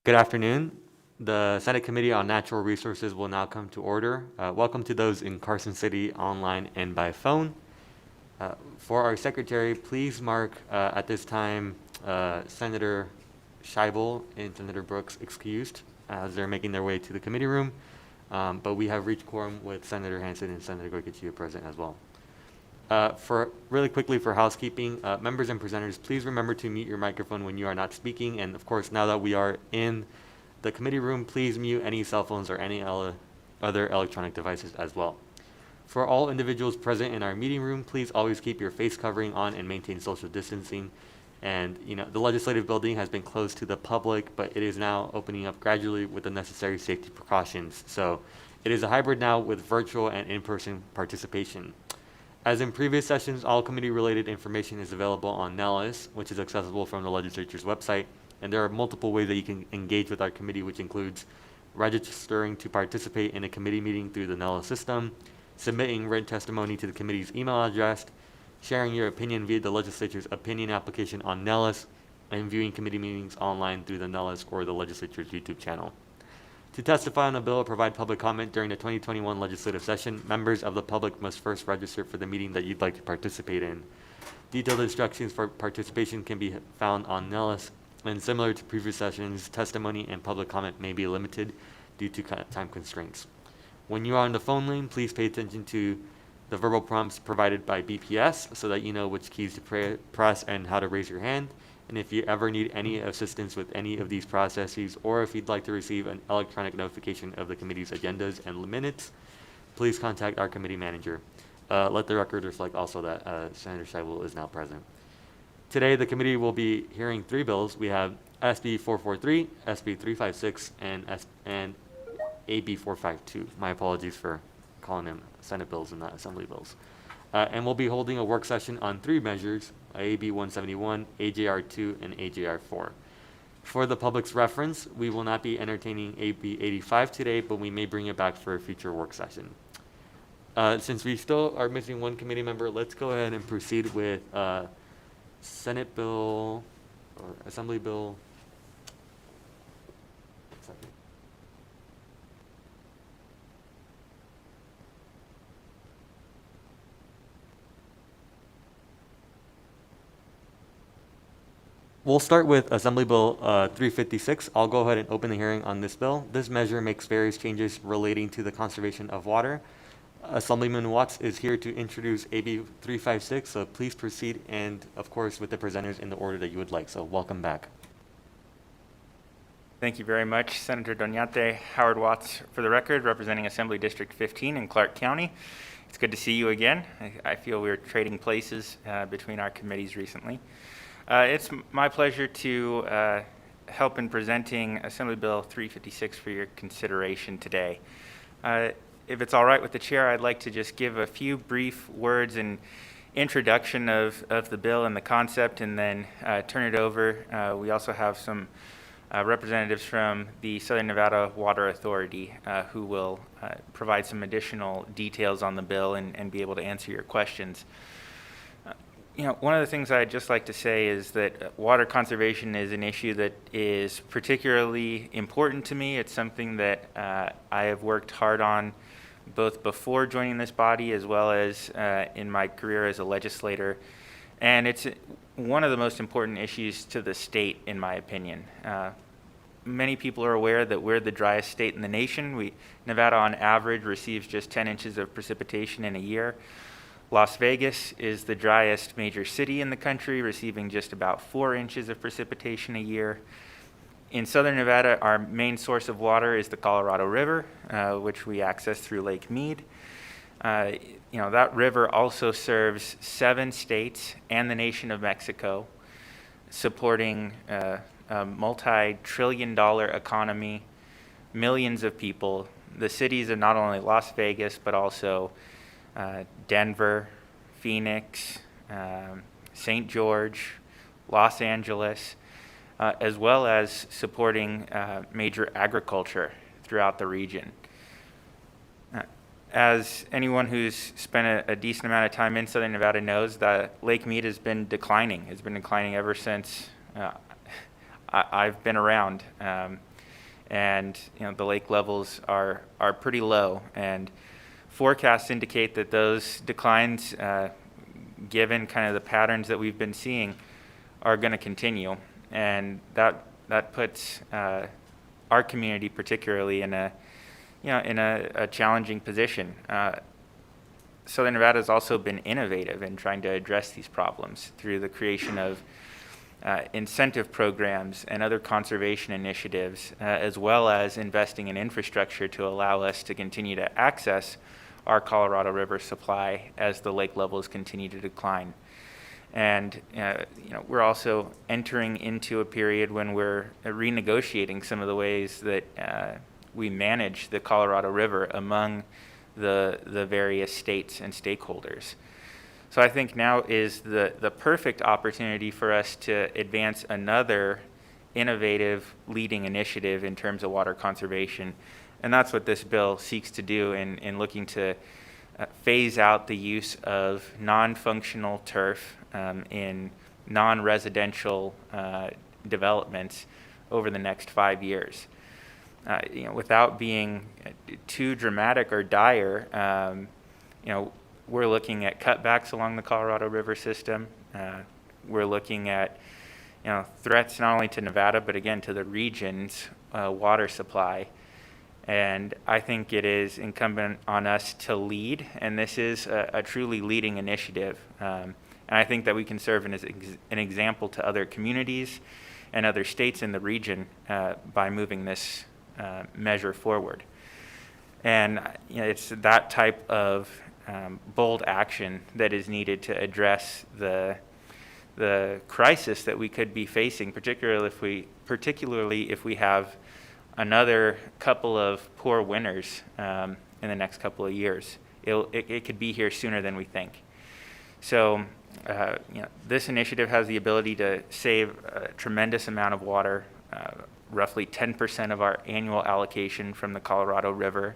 Good afternoon. The Senate Committee on Natural Resources will now come to order. Welcome to those in Carson City, online and by phone. For our secretary, please mark at this time Senator Scheibel and Senator Brooks excused as they're making their way to the committee room. But we have reached quorum with Senator Hansen and Senator Goicoechea present as well. Really quickly for housekeeping, members and presenters, please remember to mute your microphone when you are not speaking. And of course, now that we are in the committee room, please mute any cell phones or any other electronic devices as well. For all individuals present in our meeting room, please always keep your face covering on and maintain social distancing. And the legislative building has been closed to the public, but it is now opening up gradually with the necessary safety precautions. So it is a hybrid now with virtual and in-person participation. As in previous sessions, all committee-related information is available on Nellis, which is accessible from the legislature's website. And there are multiple ways that you can engage with our committee, which includes registering to participate in a committee meeting through the Nellis system, submitting written testimony to the committee's email address, sharing your opinion via the legislature's opinion application on Nellis, and viewing committee meetings online through the Nellis or the legislature's YouTube channel. To testify on a bill or provide public comment during the 2021 legislative session, members of the public must first register for the meeting that you'd like to participate in. Detailed instructions for participation can be found on Nellis, and similar to previous sessions, testimony and public comment may be limited due to time constraints. When you are on the phone lane, please pay attention to the verbal prompts provided by BPS so that you know which keys to press and how to raise your hand. And if you ever need any assistance with any of these processes, or if you'd like to receive an electronic notification of the committee's agendas and minutes, please contact our committee manager. Let the record reflect also that Senator Scheibel is now present. Today, the committee will be hearing three bills. We have SB 443, SB 356, and AB 452. My apologies for calling them Senate bills and not Assembly bills. And we'll be holding a work session on three measures, AB 171, AJR 2, and AJR 4. For the public's reference, we will not be entertaining AB 85 today, but we may bring it back for a future work session. Since we still are missing one committee member, let's go ahead and proceed with Senate bill or Assembly bill. We'll start with Assembly Bill 356. I'll go ahead and open the hearing on this bill. This measure makes various changes relating to the conservation of water. Assemblyman Watts is here to introduce AB 356, so please proceed, and of course with the presenters in the order that you would like. So welcome back. Thank you very much, Senator Doñate. Howard Watts for the record, representing Assembly District 15 in Clark County. It's good to see you again. I feel we're trading places between our committees recently. It's my pleasure to help in presenting Assembly Bill 356 for your consideration today. If it's all right with the chair, I'd like to just give a few brief words and introduction of the bill and the concept, and then turn it over. We also have some representatives from the Southern Nevada Water Authority who will provide some additional details on the bill and be able to answer your questions. One of the things I'd just like to say is that water conservation is an issue that is particularly important to me. It's something that I have worked hard on both before joining this body as well as in my career as a legislator. And it's one of the most important issues to the state, in my opinion. Many people are aware that we're the driest state in the nation. Nevada, on average, receives just 10 inches of precipitation in a year. Las Vegas is the driest major city in the country, receiving just about 4 inches of precipitation a year. In Southern Nevada, our main source of water is the Colorado River, which we access through Lake Mead. That river also serves 7 states and the nation of Mexico, supporting a multi-trillion-dollar economy, millions of people. The cities of not only Las Vegas, but also Denver, Phoenix, St. George, Los Angeles, as well as supporting major agriculture throughout the region. As anyone who's spent a decent amount of time in Southern Nevada knows, that Lake Mead has been declining. It's been declining ever since I've been around. and the lake levels are pretty low, and forecasts indicate that those declines, given kind of the patterns that we've been seeing, are going to continue, and that puts our community particularly in a challenging position. Southern Nevada has also been innovative in trying to address these problems through the creation of incentive programs and other conservation initiatives, as well as investing in infrastructure to allow us to continue to access our Colorado River supply as the lake levels continue to decline. And we're also entering into a period when we're renegotiating some of the ways that we manage the Colorado River among the various states and stakeholders. So I think now is the perfect opportunity for us to advance another innovative leading initiative in terms of water conservation. And that's what this bill seeks to do in looking to phase out the use of non-functional turf in non-residential developments over the next 5 years. Without being too dramatic or dire, we're looking at cutbacks along the Colorado River system. We're looking at threats not only to Nevada, but again to the region's water supply. And I think it is incumbent on us to lead, and this is a truly leading initiative. And I think that we can serve as an example to other communities and other states in the region by moving this measure forward. And it's that type of bold action that is needed to address the crisis that we could be facing, particularly if we have another couple of poor winters in the next couple of years. It could be here sooner than we think. So this initiative has the ability to save a tremendous amount of water, roughly 10% of our annual allocation from the Colorado River,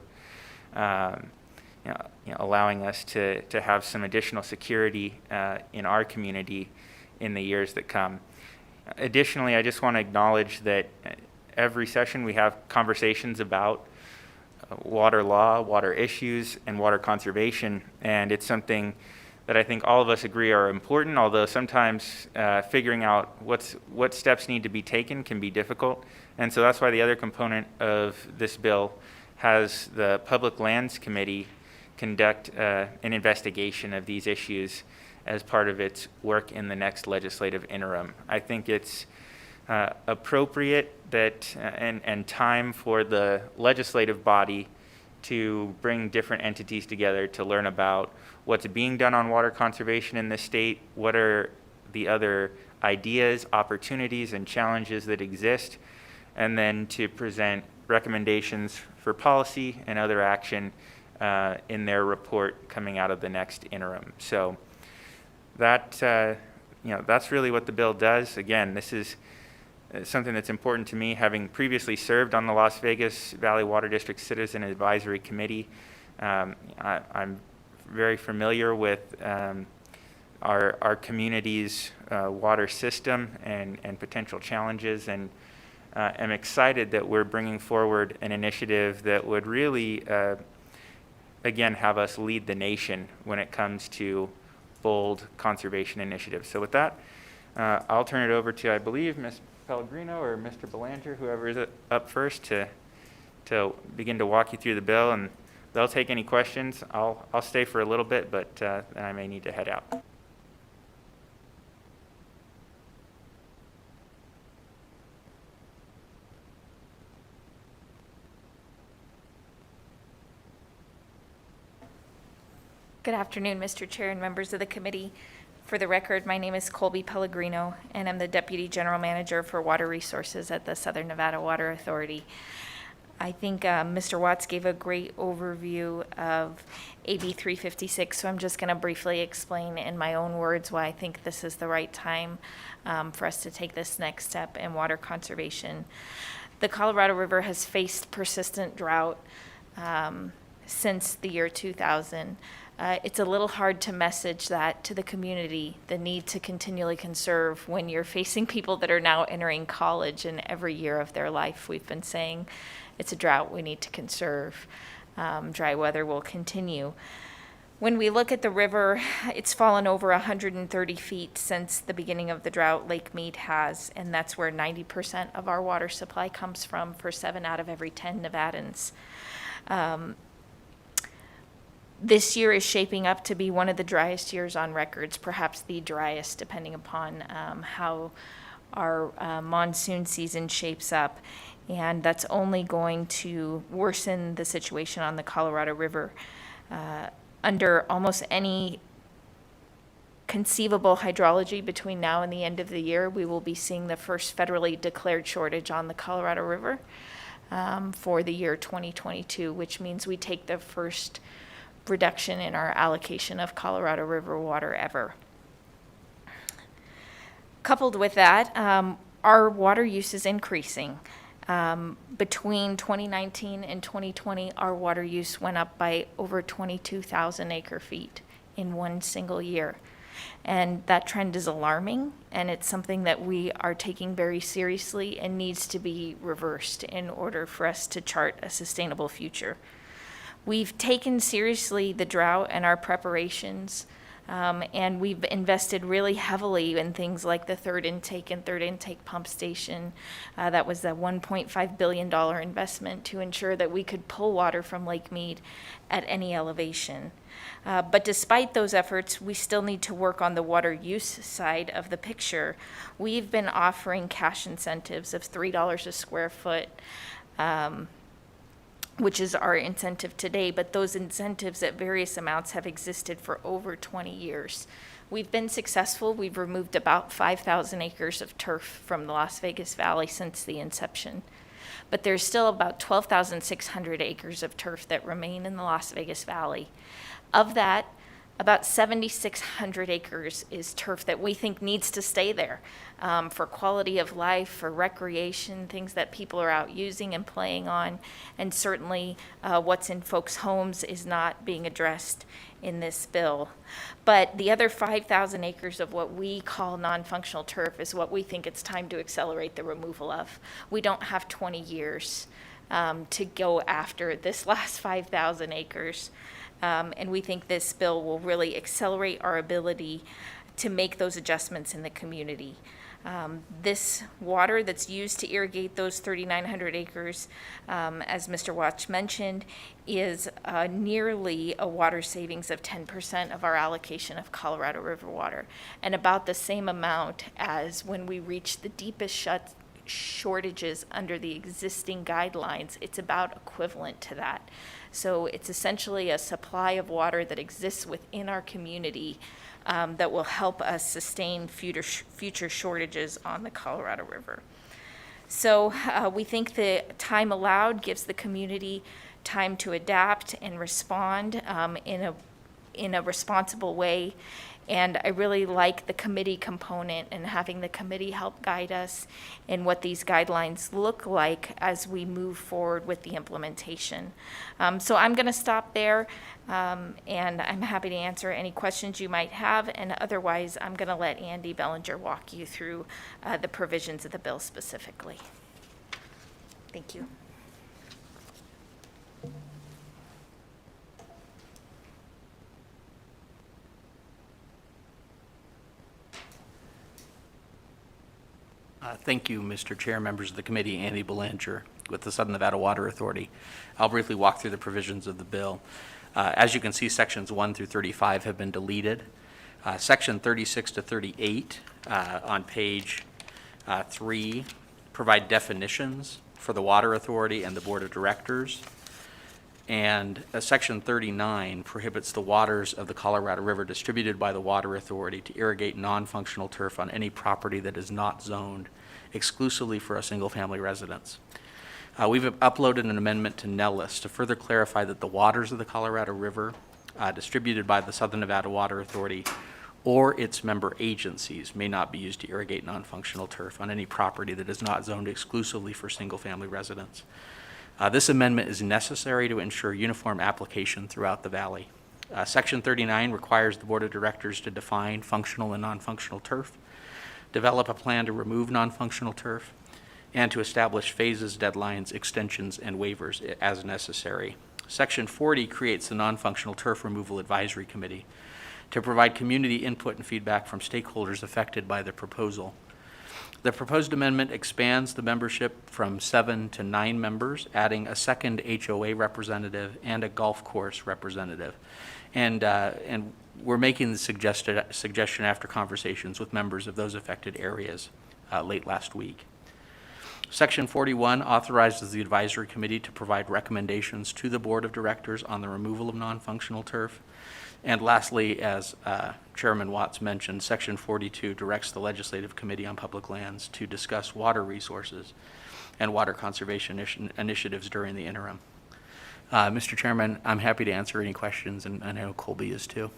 allowing us to have some additional security in our community in the years that come. Additionally, I just want to acknowledge that every session we have conversations about water law, water issues, and water conservation, and it's something that I think all of us agree are important, although sometimes figuring out what steps need to be taken can be difficult. And so that's why the other component of this bill has the Public Lands Committee conduct an investigation of these issues as part of its work in the next legislative interim. I think it's appropriate that and time for the legislative body to bring different entities together to learn about what's being done on water conservation in the state, what are the other ideas, opportunities, and challenges that exist, and then to present recommendations for policy and other action in their report coming out of the next interim. So that's really what the bill does. Again, this is something that's important to me, having previously served on the Las Vegas Valley Water District Citizen Advisory Committee. I'm very familiar with our community's water system and potential challenges, and am excited that we're bringing forward an initiative that would really, again, have us lead the nation when it comes to bold conservation initiatives. So with that, I'll turn it over to, I believe, Ms. Pellegrino or Mr. Belanger, whoever is up first, to begin to walk you through the bill, and they'll take any questions. I'll stay for a little bit, but then I may need to head out. Good afternoon, Mr. Chair and members of the committee. For the record, my name is Colby Pellegrino, and I'm the Deputy General Manager for Water Resources at the Southern Nevada Water Authority. I think Mr. Watts gave a great overview of AB 356, so I'm just going to briefly explain in my own words why I think this is the right time for us to take this next step in water conservation. The Colorado River has faced persistent drought since the year 2000. It's a little hard to message that to the community, the need to continually conserve when you're facing people that are now entering college, and every year of their life we've been saying it's a drought, we need to conserve. Dry weather will continue. When we look at the river, it's fallen over 130 feet since the beginning of the drought. Lake Mead has, and that's where 90% of our water supply comes from for 7 out of every 10 Nevadans. This year is shaping up to be one of the driest years on records, perhaps the driest, depending upon how our monsoon season shapes up. And that's only going to worsen the situation on the Colorado River. Under almost any conceivable hydrology between now and the end of the year, we will be seeing the first federally declared shortage on the Colorado River for the year 2022, which means we take the first reduction in our allocation of Colorado River water ever. Coupled with that, our water use is increasing. Between 2019 and 2020, our water use went up by over 22,000 acre feet in one single year. And that trend is alarming, and it's something that we are taking very seriously and needs to be reversed in order for us to chart a sustainable future. We've taken seriously the drought and our preparations, and we've invested really heavily in things like the third intake pump station. That was a $1.5 billion investment to ensure that we could pull water from Lake Mead at any elevation. But despite those efforts, we still need to work on the water use side of the picture. We've been offering cash incentives of $3 a square foot, which is our incentive today, but those incentives at various amounts have existed for over 20 years. We've been successful. We've removed about 5,000 acres of turf from the Las Vegas Valley since the inception. But there's still about 12,600 acres of turf that remain in the Las Vegas Valley. Of that, about 7,600 acres is turf that we think needs to stay there for quality of life, for recreation, things that people are out using and playing on. And certainly what's in folks' homes is not being addressed in this bill. But the other 5,000 acres of what we call non-functional turf is what we think it's time to accelerate the removal of. We don't have 20 years to go after this last 5,000 acres. And we think this bill will really accelerate our ability to make those adjustments in the community. This water that's used to irrigate those 3,900 acres, as Mr. Watch mentioned, is nearly a water savings of 10% of our allocation of Colorado River water, and about the same amount as when we reach the deepest shortages under the existing guidelines. It's about equivalent to that. So it's essentially a supply of water that exists within our community that will help us sustain future shortages on the Colorado River. So we think the time allowed gives the community time to adapt and respond in a responsible way. And I really like the committee component and having the committee help guide us in what these guidelines look like as we move forward with the implementation. So I'm going to stop there, and I'm happy to answer any questions you might have. And otherwise, I'm going to let Andy Bellinger walk you through the provisions of the bill specifically. Thank you. Thank you, Mr. Chair, members of the committee. Andy Bellinger with the Southern Nevada Water Authority. I'll briefly walk through the provisions of the bill. As you can see, sections 1 through 35 have been deleted. Section 36 to 38 on page 3 provide definitions for the Water Authority and the Board of Directors. And Section 39 prohibits the waters of the Colorado River distributed by the Water Authority to irrigate non-functional turf on any property that is not zoned exclusively for a single-family residence. We've uploaded an amendment to Nellis to further clarify that the waters of the Colorado River distributed by the Southern Nevada Water Authority or its member agencies may not be used to irrigate non-functional turf on any property that is not zoned exclusively for single-family residence. This amendment is necessary to ensure uniform application throughout the valley. Section 39 requires the Board of Directors to define functional and non-functional turf, develop a plan to remove non-functional turf, and to establish phases, deadlines, extensions, and waivers as necessary. Section 40 creates the Non-Functional Turf Removal Advisory Committee to provide community input and feedback from stakeholders affected by the proposal. The proposed amendment expands the membership from 7 to 9 members, adding a second HOA representative and a golf course representative. And we're making the suggestion after conversations with members of those affected areas late last week. Section 41 authorizes the advisory committee to provide recommendations to the board of directors on the removal of non-functional turf. And lastly, as Chairman Watts mentioned, Section 42 directs the Legislative Committee on Public Lands to discuss water resources and water conservation initiatives during the interim. Mr. Chairman, I'm happy to answer any questions, and I know Colby is too.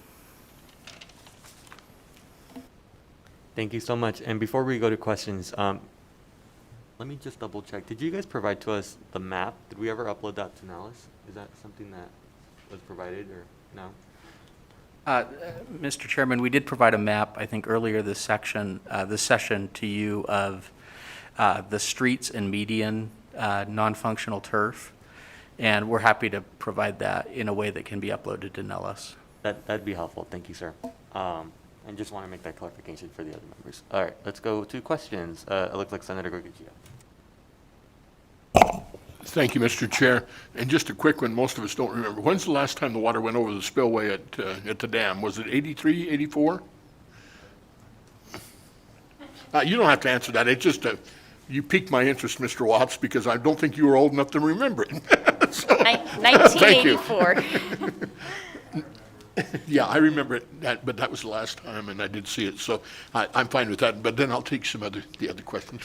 Thank you so much. And before we go to questions, let me just double check. Did you guys provide to us the map? Did we ever upload that to Nellis? Is that something that was provided or no? Mr. Chairman, we did provide a map, I think, earlier this session to you of the streets and median non-functional turf, and we're happy to provide that in a way that can be uploaded to Nellis. That'd be helpful. Thank you, sir. And just want to make that clarification for the other members. All right, let's go to questions. It looks like Senator Gorgonzola. Thank you, Mr. Chair. And just a quick one, most of us don't remember. When's the last time the water went over the spillway at the dam? Was it 83, 84? You don't have to answer that. It's just you piqued my interest, Mr. Watts, because I don't think you were old enough to remember it. So, thank you. 1984. Yeah, I remember it, but that was the last time, and I did see it, so I'm fine with that. But then I'll take the other questions,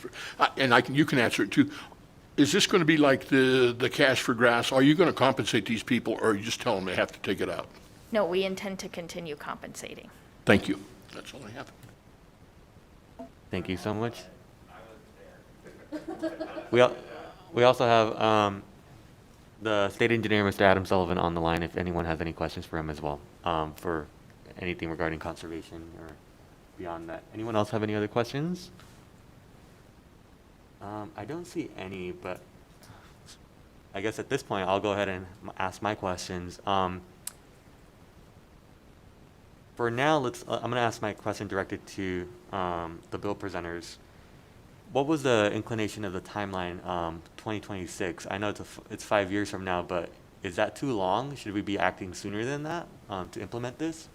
and you can answer it too. Is this going to be like the cash for grass? Are you going to compensate these people, or are you just telling them they have to take it out? No, we intend to continue compensating. Thank you. That's all I have. Thank you so much. We also have the state engineer, Mr. Adam Sullivan, on the line if anyone has any questions for him as well, for anything regarding conservation or beyond that. Anyone else have any other questions? I don't see any, but I guess at this point I'll go ahead and ask my questions. For now, I'm going to ask my question directed to the bill presenters. What was the inclination of the timeline, 2026? I know it's 5 years from now, but is that too long? Should we be acting sooner than that to implement this?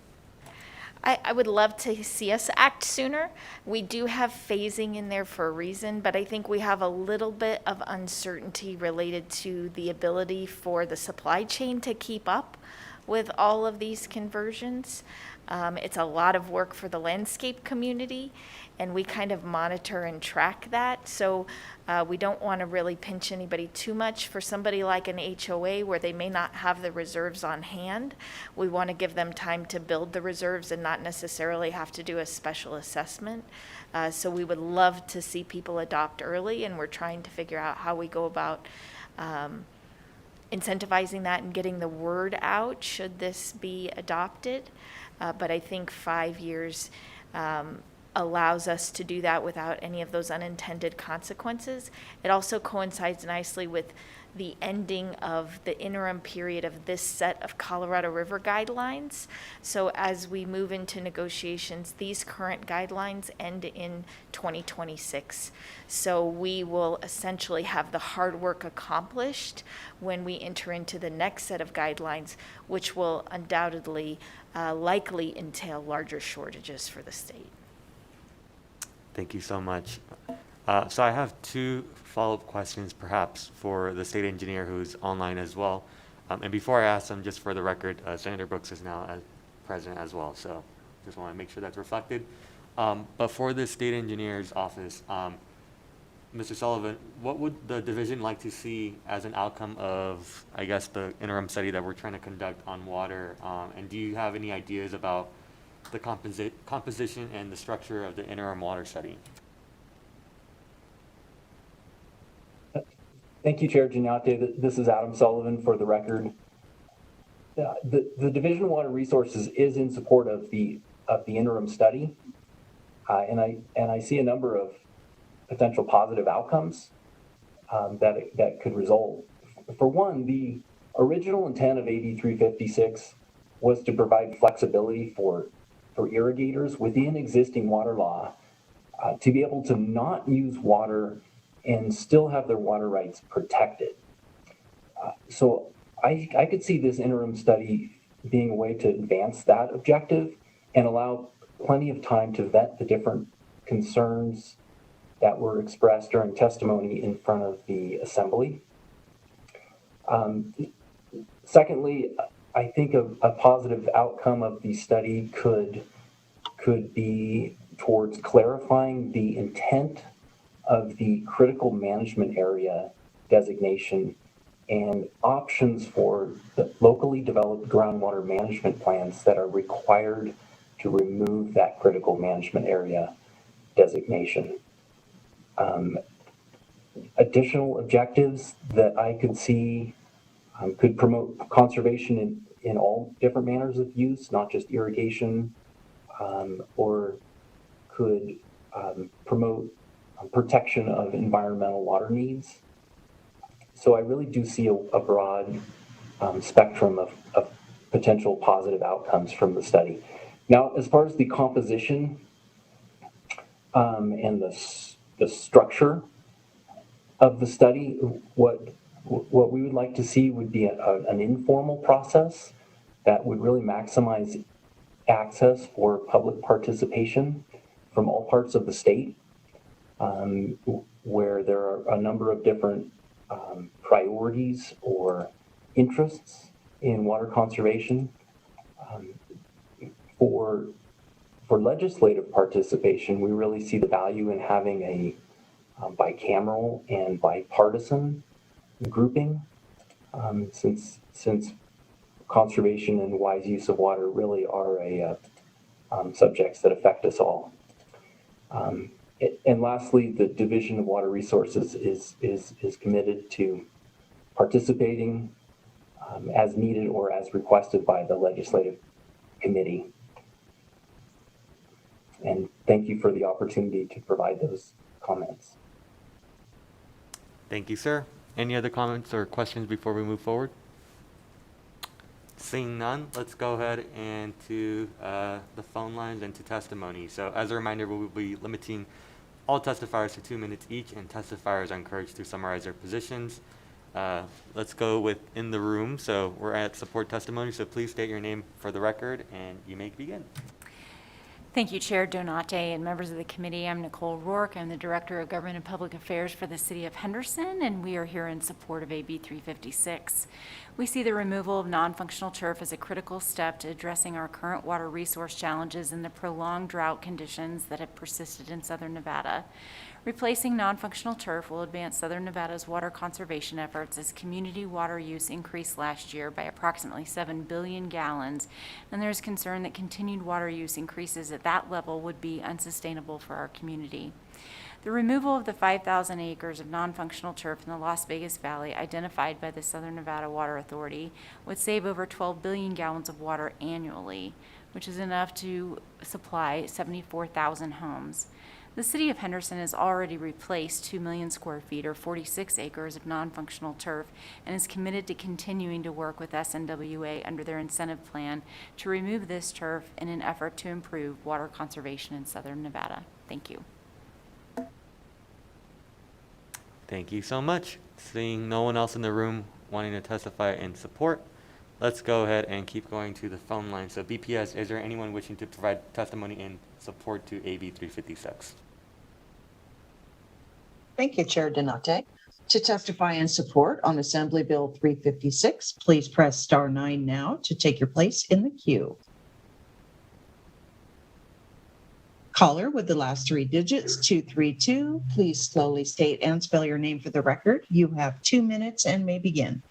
I would love to see us act sooner. We do have phasing in there for a reason, but I think we have a little bit of uncertainty related to the ability for the supply chain to keep up with all of these conversions. It's a lot of work for the landscape community, and we kind of monitor and track that. So we don't want to really pinch anybody too much. For somebody like an HOA where they may not have the reserves on hand, we want to give them time to build the reserves and not necessarily have to do a special assessment. So we would love to see people adopt early, and we're trying to figure out how we go about incentivizing that and getting the word out should this be adopted. But I think 5 years allows us to do that without any of those unintended consequences. It also coincides nicely with the ending of the interim period of this set of Colorado River guidelines. So as we move into negotiations, these current guidelines end in 2026. So we will essentially have the hard work accomplished when we enter into the next set of guidelines, which will undoubtedly likely entail larger shortages for the state. Thank you so much. So I have two follow-up questions perhaps for the state engineer who's online as well. And before I ask them, just for the record, Senator Brooks is now president as well. So just want to make sure that's reflected. But for the state engineer's office, Mr. Sullivan, what would the division like to see as an outcome of, I guess, the interim study that we're trying to conduct on water? And do you have any ideas about the composition and the structure of the interim water study? Thank you, Chair Giannate. This is Adam Sullivan for the record. The Division of Water Resources is in support of the interim study, and I see a number of potential positive outcomes that could result. For one, the original intent of AB 356 was to provide flexibility for irrigators within existing water law to be able to not use water and still have their water rights protected. So I could see this interim study being a way to advance that objective and allow plenty of time to vet the different concerns that were expressed during testimony in front of the Assembly. Secondly, I think a positive outcome of the study could be towards clarifying the intent of the critical management area designation and options for the locally developed groundwater management plans that are required to remove that critical management area designation. Additional objectives that I could see could promote conservation in all different manners of use, not just irrigation, or could promote protection of environmental water needs. So I really do see a broad spectrum of potential positive outcomes from the study. Now, as far as the composition and the structure of the study, what we would like to see would be an informal process that would really maximize access for public participation from all parts of the state, where there are a number of different priorities or interests in water conservation. For legislative participation, we really see the value in having a bicameral and bipartisan grouping, since conservation and wise use of water really are subjects that affect us all. And lastly, the Division of Water Resources is committed to participating as needed or as requested by the legislative committee. And thank you for the opportunity to provide those comments. Thank you, sir. Any other comments or questions before we move forward? Seeing none, let's go ahead and to the phone lines and to testimony. So as a reminder, we will be limiting all testifiers to 2 minutes each, and testifiers are encouraged to summarize their positions. Let's go with in the room. So we're at support testimony, so please state your name for the record, and you may begin. Thank you, Chair Donate and members of the committee. I'm Nicole Rourke. I'm the Director of Government and Public Affairs for the City of Henderson, and we are here in support of AB 356. We see the removal of non-functional turf as a critical step to addressing our current water resource challenges and the prolonged drought conditions that have persisted in southern Nevada. Replacing non-functional turf will advance southern Nevada's water conservation efforts as community water use increased last year by approximately 7 billion gallons, and there is concern that continued water use increases at that level would be unsustainable for our community. The removal of the 5,000 acres of non-functional turf in the Las Vegas Valley identified by the Southern Nevada Water Authority would save over 12 billion gallons of water annually, which is enough to supply 74,000 homes. The City of Henderson has already replaced 2 million square feet or 46 acres of non-functional turf and is committed to continuing to work with SNWA under their incentive plan to remove this turf in an effort to improve water conservation in southern Nevada. Thank you. Thank you so much. Seeing no one else in the room wanting to testify in support, let's go ahead and keep going to the phone line. So BPS, is there anyone wishing to provide testimony in support to AB 356? Thank you, Chair Donate. To testify in support on Assembly Bill 356, please press star 9 now to take your place in the queue. Caller with the last 3 digits, 232, please slowly state and spell your name for the record. You have 2 minutes and may begin.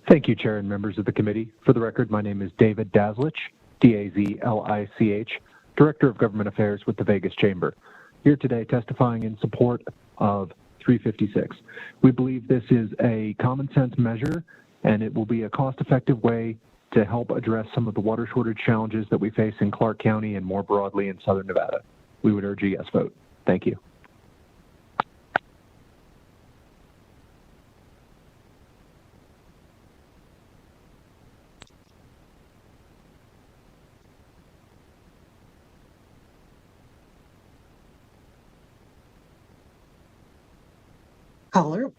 Thank you, Chair and members of the committee. For the record, my name is David Dazlich, D-A-Z-L-I-C-H, Director of Government Affairs with the Vegas Chamber. Here today testifying in support of 356. We believe this is a common sense measure, and it will be a cost-effective way to help address some of the water shortage challenges that we face in Clark County and more broadly in Southern Nevada. We would urge a yes vote. Thank you. Caller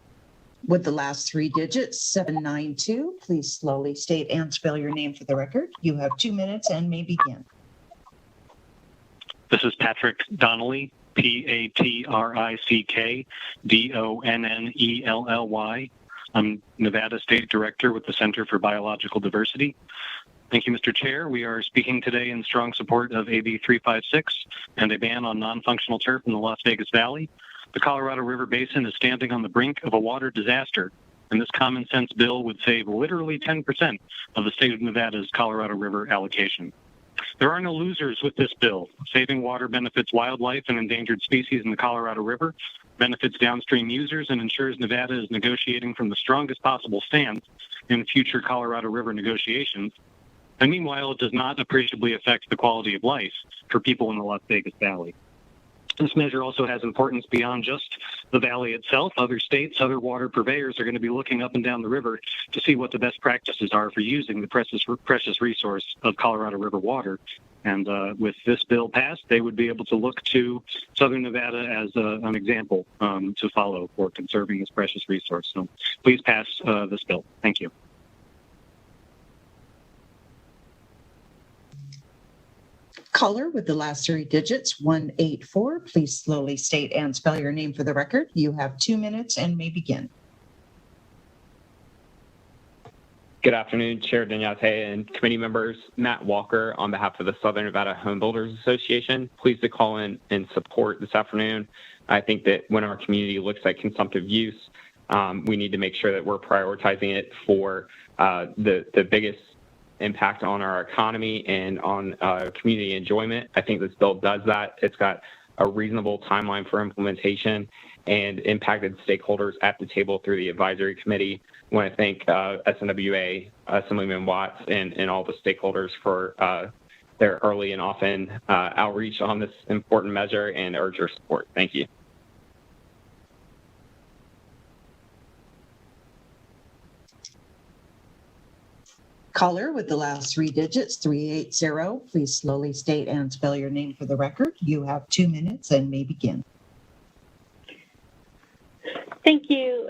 with the last three digits, 792. Please slowly state and spell your name for the record. You have 2 minutes and may begin. This is Patrick Donnelly, Patrick Donnelly. I'm Nevada State Director with the Center for Biological Diversity. Thank you, Mr. Chair. We are speaking today in strong support of AB 356 and a ban on non-functional turf in the Las Vegas Valley. The Colorado River Basin is standing on the brink of a water disaster, and this common sense bill would save literally 10% of the state of Nevada's Colorado River allocation. There are no losers with this bill. Saving water benefits wildlife and endangered species in the Colorado River, benefits downstream users, and ensures Nevada is negotiating from the strongest possible stance in future Colorado River negotiations. And meanwhile, it does not appreciably affect the quality of life for people in the Las Vegas Valley. This measure also has importance beyond just the valley itself. Other states, other water purveyors are going to be looking up and down the river to see what the best practices are for using the precious resource of Colorado River water. And with this bill passed, they would be able to look to Southern Nevada as an example to follow for conserving this precious resource. So please pass this bill. Thank you. Caller with the last three digits, 184. Please slowly state and spell your name for the record. You have 2 minutes and may begin. Good afternoon, Chair Dunyate and committee members. Matt Walker on behalf of the Southern Nevada Home Builders Association. Pleased to call in and support this afternoon. I think that when our community looks at consumptive use, we need to make sure that we're prioritizing it for the biggest impact on our economy and on community enjoyment. I think this bill does that. It's got a reasonable timeline for implementation and impacted stakeholders at the table through the advisory committee. I want to thank SNWA, Assemblyman Watts, and all the stakeholders for their early and often outreach on this important measure and urge your support. Thank you. Caller with the last three digits, 380. Please slowly state and spell your name for the record. You have 2 minutes and may begin. Thank you,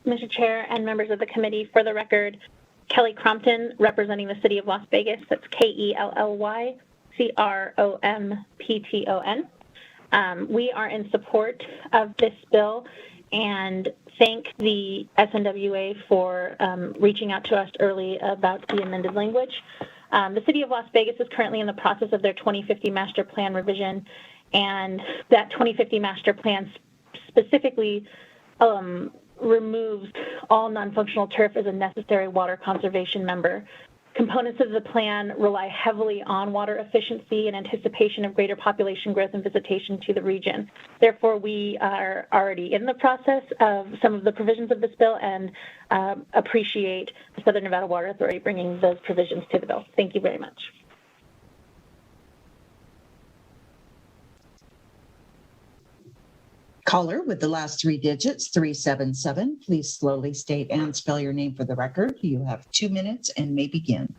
Mr. Chair and members of the committee. For the record, Kelly Crompton, representing the City of Las Vegas. That's KELLYCROMPTON. We are in support of this bill and thank the SNWA for reaching out to us early about the amended language. The City of Las Vegas is currently in the process of their 2050 Master Plan revision, and that 2050 Master Plan specifically removes all non-functional turf as a necessary water conservation member. Components of the plan rely heavily on water efficiency in anticipation of greater population growth and visitation to the region. Therefore, we are already in the process of some of the provisions of this bill and appreciate the Southern Nevada Water Authority bringing those provisions to the bill. Thank you very much. Caller with the last three digits, 377. Please slowly state and spell your name for the record. You have 2 minutes and may begin.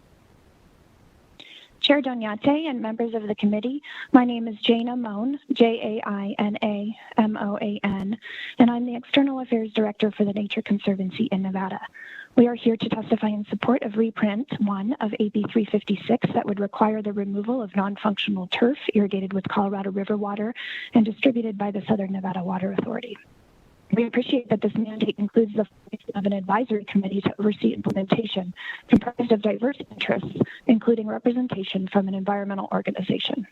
Chair Dunyate and members of the committee, my name is Jana Moan, JAINAMOAN, and I'm the External Affairs Director for the Nature Conservancy in Nevada. We are here to testify in support of reprint 1 of AB 356 that would require the removal of non-functional turf irrigated with Colorado River water and distributed by the Southern Nevada Water Authority. We appreciate that this mandate includes the formation of an advisory committee to oversee implementation comprised of diverse interests, including representation from an environmental organization.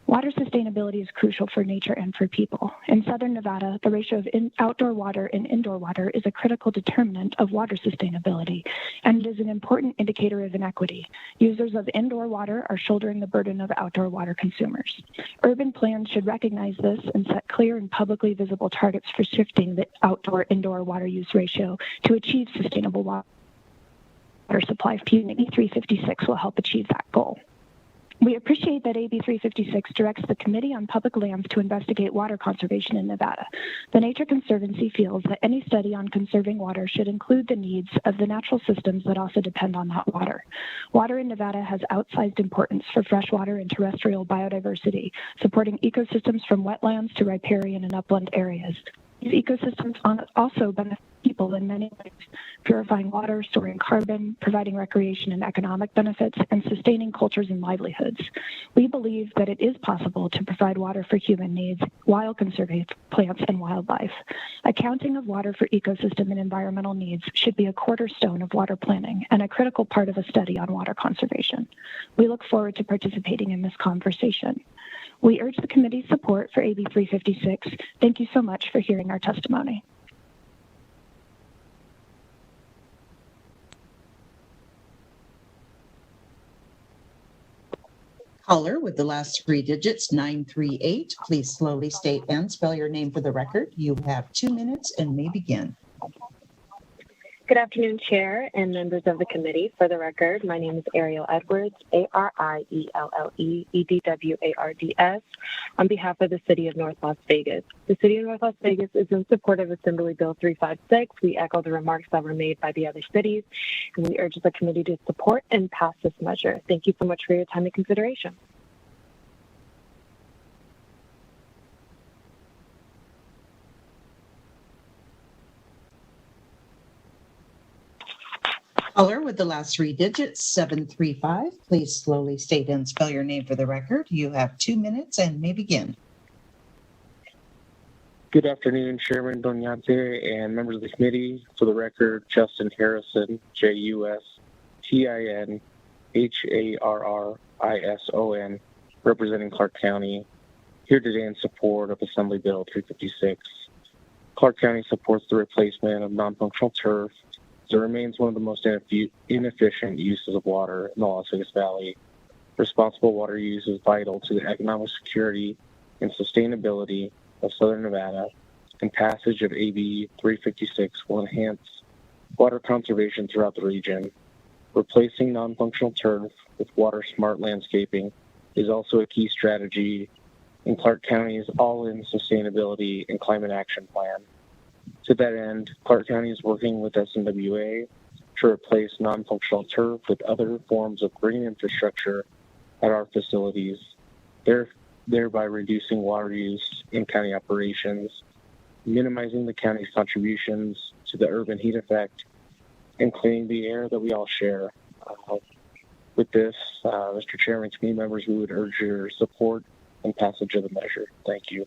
Water sustainability is crucial for nature and for people. In southern Nevada, the ratio of outdoor water and indoor water is a critical determinant of water sustainability, and it is an important indicator of inequity. Users of indoor water are shouldering the burden of outdoor water consumers. Urban plans should recognize this and set clear and publicly visible targets for shifting the outdoor-indoor water use ratio to achieve sustainable water supply. AB 356 will help achieve that goal. We appreciate that AB 356 directs the Committee on Public Lands to investigate water conservation in Nevada. The Nature Conservancy feels that any study on conserving water should include the needs of the natural systems that also depend on that water. Water in Nevada has outsized importance for freshwater and terrestrial biodiversity, supporting ecosystems from wetlands to riparian and upland areas. These ecosystems also benefit people in many ways, purifying water, storing carbon, providing recreation and economic benefits, and sustaining cultures and livelihoods. We believe that it is possible to provide water for human needs while conserving plants and wildlife. Accounting of water for ecosystem and environmental needs should be a cornerstone of water planning and a critical part of a study on water conservation. We look forward to participating in this conversation. We urge the committee's support for AB 356. Thank you so much for hearing our testimony. Caller with the last three digits, 938. Please slowly state and spell your name for the record. You have 2 minutes and may begin. Good afternoon, Chair and members of the committee. For the record, my name is Ariel Edwards, ARIELLEEDWARDS, on behalf of the City of North Las Vegas. The City of North Las Vegas is in support of Assembly Bill 356. We echo the remarks that were made by the other cities, and we urge the committee to support and pass this measure. Thank you so much for your time and consideration. Caller with the last three digits, 735. Please slowly state and spell your name for the record. You have 2 minutes and may begin. Good afternoon, Chairman Doñate and members of the committee. For the record, Justin Harrison, JUSTINHARRISON, representing Clark County, here today in support of Assembly Bill 356. Clark County supports the replacement of non-functional turf. It remains one of the most inefficient uses of water in the Las Vegas Valley. Responsible water use is vital to the economic security and sustainability of Southern Nevada, and passage of AB 356 will enhance water conservation throughout the region. Replacing non-functional turf with water-smart landscaping is also a key strategy in Clark County's all-in sustainability and climate action plan. To that end, Clark County is working with SNWA to replace non-functional turf with other forms of green infrastructure at our facilities, thereby reducing water use in county operations, minimizing the county's contributions to the urban heat effect, and cleaning the air that we all share. With this, Mr. Chairman, committee members, we would urge your support and passage of the measure. Thank you.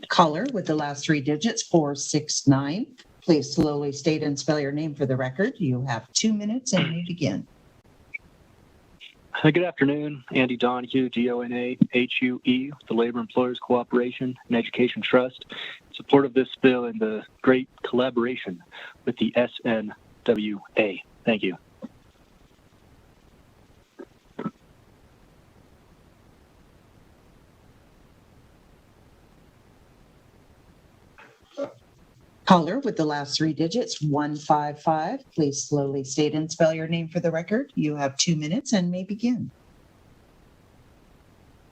Caller with the last three digits, 469. Please slowly state and spell your name for the record. You have 2 minutes and may begin. Good afternoon. Andy Donahue, DONAHUE, the Labor Employers Cooperation and Education Trust, in support of this bill and the great collaboration with the SNWA. Thank you. Caller with the last three digits, 155. Please slowly state and spell your name for the record. You have 2 minutes and may begin.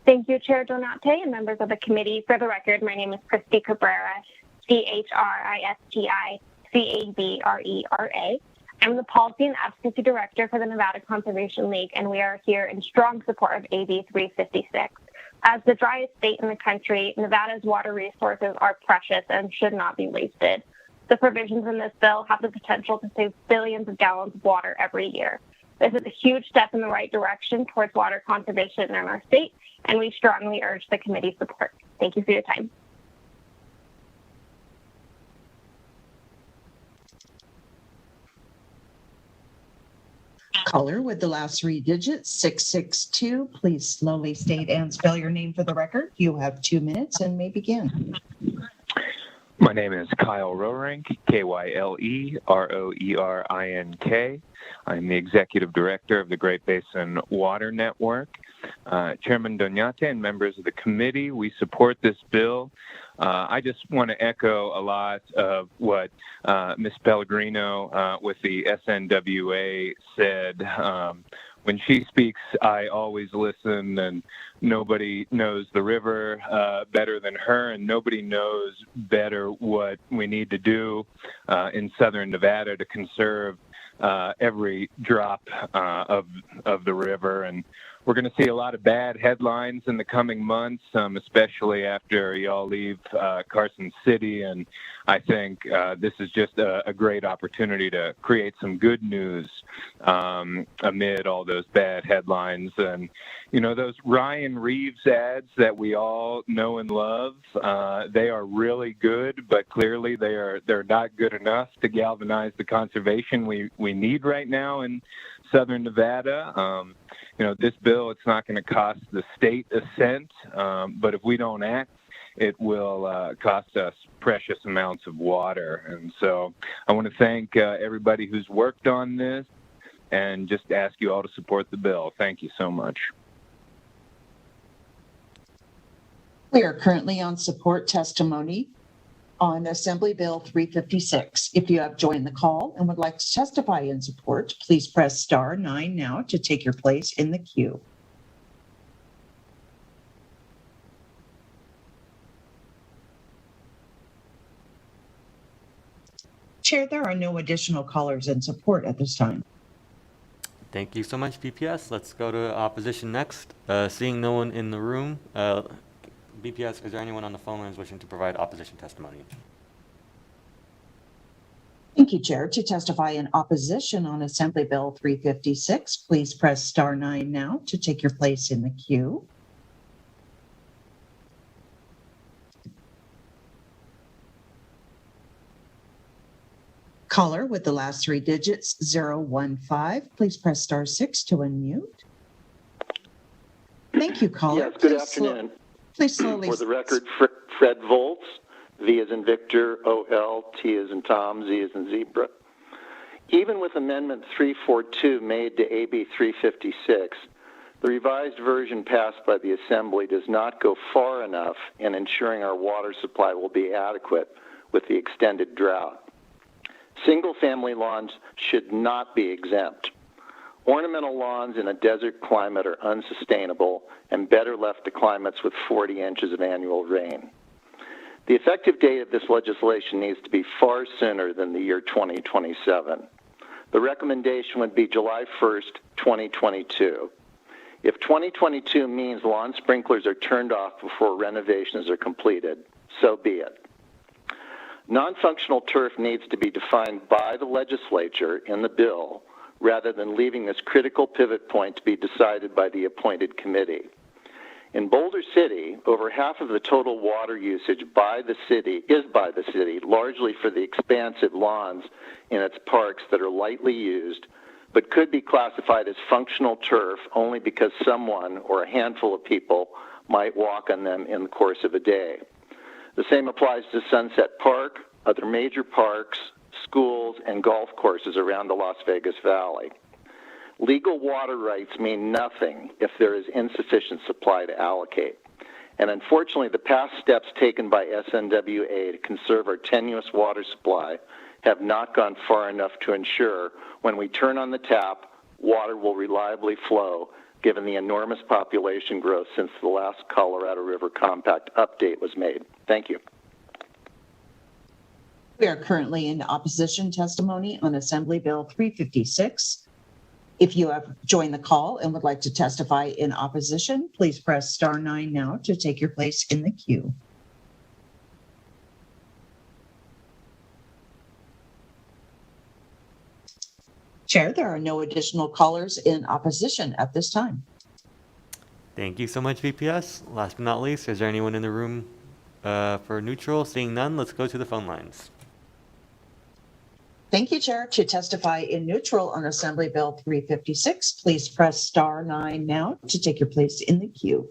Thank you, Chair Donate and members of the committee. For the record, my name is Christy Cabrera, CHRISTICABRERA. I'm the Policy and Advocacy Director for the Nevada Conservation League, and we are here in strong support of AB 356. As the driest state in the country, Nevada's water resources are precious and should not be wasted. The provisions in this bill have the potential to save billions of gallons of water every year. This is a huge step in the right direction towards water conservation in our state, and we strongly urge the committee's support. Thank you for your time. Caller with the last three digits, 662. Please slowly state and spell your name for the record. You have 2 minutes and may begin. My name is Kyle Roerink, Kyleroerink. I'm the Executive Director of the Great Basin Water Network. Chairman Doñate and members of the committee, we support this bill. I just want to echo a lot of what Ms. Pellegrino with the SNWA said. When she speaks, I always listen, and nobody knows the river better than her, and nobody knows better what we need to do in southern Nevada to conserve every drop of the river. And we're going to see a lot of bad headlines in the coming months, especially after y'all leave Carson City. And I think this is just a great opportunity to create some good news amid all those bad headlines. And, you know, those Ryan Reeves ads that we all know and love, they are really good, but clearly they're not good enough to galvanize the conservation we need right now in southern Nevada. You know, this bill, it's not going to cost the state a cent, but if we don't act, it will cost us precious amounts of water. And so I want to thank everybody who's worked on this and just ask you all to support the bill. Thank you so much. We are currently on support testimony on Assembly Bill 356. If you have joined the call and would like to testify in support, please press *9 now to take your place in the queue. Chair, there are no additional callers in support at this time. Thank you so much, BPS. Let's go to opposition next. Seeing no one in the room, BPS, is there anyone on the phone lines wishing to provide opposition testimony? Thank you, Chair. To testify in opposition on Assembly Bill 356, please press *9 now to take your place in the queue. Caller with the last three digits, 015, please press *6 to unmute. Thank you, caller. Yes, good afternoon. Please slowly. For the record, Fred Volz, V as in Victor, O-L, T as in Tom, Z as in Zebra. Even with Amendment 342 made to AB 356, the revised version passed by the Assembly does not go far enough in ensuring our water supply will be adequate with the extended drought. Single-family lawns should not be exempt. Ornamental lawns in a desert climate are unsustainable and better left to climates with 40 inches of annual rain. The effective date of this legislation needs to be far sooner than the year 2027. The recommendation would be July 1st, 2022. If 2022 means lawn sprinklers are turned off before renovations are completed, so be it. Non-functional turf needs to be defined by the legislature in the bill rather than leaving this critical pivot point to be decided by the appointed committee. In Boulder City, over half of the total water usage is by the city, largely for the expansive lawns in its parks that are lightly used, but could be classified as functional turf only because someone or a handful of people might walk on them in the course of a day. The same applies to Sunset Park, other major parks, schools, and golf courses around the Las Vegas Valley. Legal water rights mean nothing if there is insufficient supply to allocate. And unfortunately, the past steps taken by SNWA to conserve our tenuous water supply have not gone far enough to ensure when we turn on the tap, water will reliably flow, given the enormous population growth since the last Colorado River Compact update was made. Thank you. We are currently in opposition testimony on Assembly Bill 356. If you have joined the call and would like to testify in opposition, please press *9 now to take your place in the queue. Chair, there are no additional callers in opposition at this time. Thank you so much, VPS. Last but not least, is there anyone in the room for neutral? Seeing none, let's go to the phone lines. Thank you, Chair. To testify in neutral on Assembly Bill 356, please press star 9 now to take your place in the queue.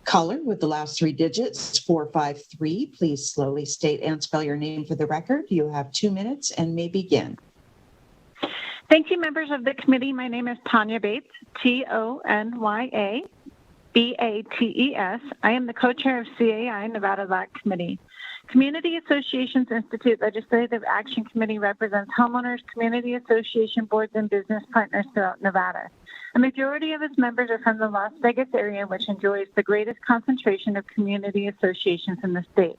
Caller with the last 3 digits, 453, please slowly state and spell your name for the record. You have 2 minutes and may begin. Thank you, members of the committee. My name is Tanya Bates, TonyabAtes. I am the co-chair of CAI Nevada LAC Committee. Community Associations Institute Legislative Action Committee represents homeowners, community association boards, and business partners throughout Nevada. A majority of its members are from the Las Vegas area, which enjoys the greatest concentration of community associations in the state.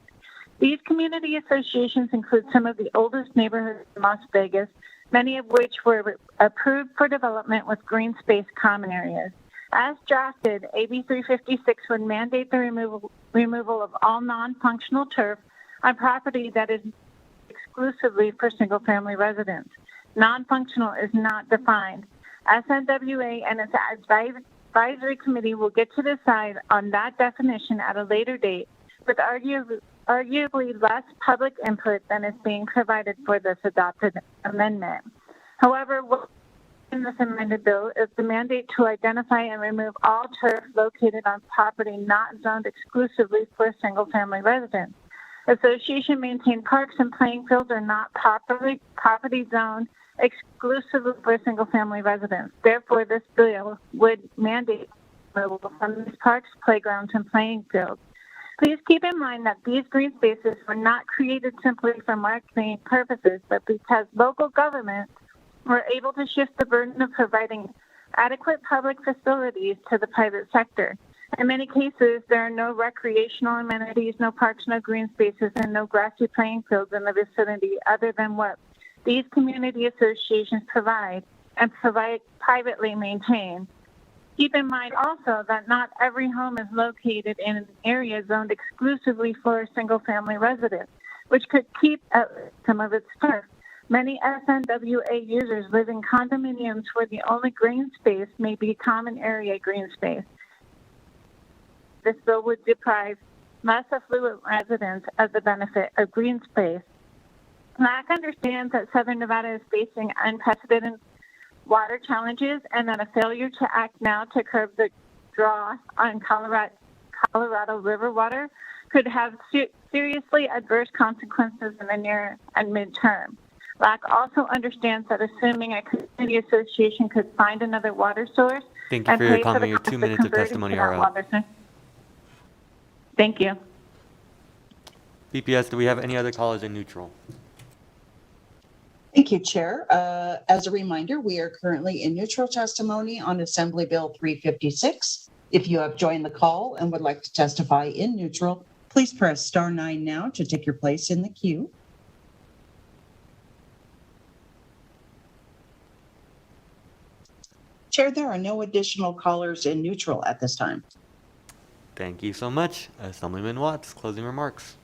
These community associations include some of the oldest neighborhoods in Las Vegas, many of which were approved for development with green space common areas. As drafted, AB 356 would mandate the removal of all non-functional turf on property that is exclusively for single-family residents. Non-functional is not defined. SNWA and its advisory committee will get to decide on that definition at a later date, with arguably less public input than is being provided for this adopted amendment. However, in this amended bill is the mandate to identify and remove all turf located on property not zoned exclusively for single-family residents. Association maintained parks and playing fields are not property zoned exclusively for single-family residents. Therefore, this bill would mandate removal from these parks, playgrounds, and playing fields. Please keep in mind that these green spaces were not created simply for marketing purposes, but because local governments were able to shift the burden of providing adequate public facilities to the private sector. In many cases, there are no recreational amenities, no parks, no green spaces, and no grassy playing fields in the vicinity other than what these community associations provide privately maintain. Keep in mind also that not every home is located in an area zoned exclusively for single-family residents, which could keep some of its turf. Many SNWA users live in condominiums where the only green space may be common area green space. This bill would deprive less affluent residents of the benefit of green space. LAC understands that Southern Nevada is facing unprecedented water challenges and that a failure to act now to curb the draw on Colorado River water could have seriously adverse consequences in the near and midterm. LAC also understands that assuming a community association could find another water source Thank you and for your pay for comment. the Your cost 2 of minutes of converting testimony to are that up. water source. Thank you. BPS, do we have any other callers in neutral? Thank you, Chair. As a reminder, we are currently in neutral testimony on Assembly Bill 356. If you have joined the call and would like to testify in neutral, please press star 9 now to take your place in the queue. Chair, there are no additional callers in neutral at this time. Thank you so much. Assemblyman Watts, closing remarks.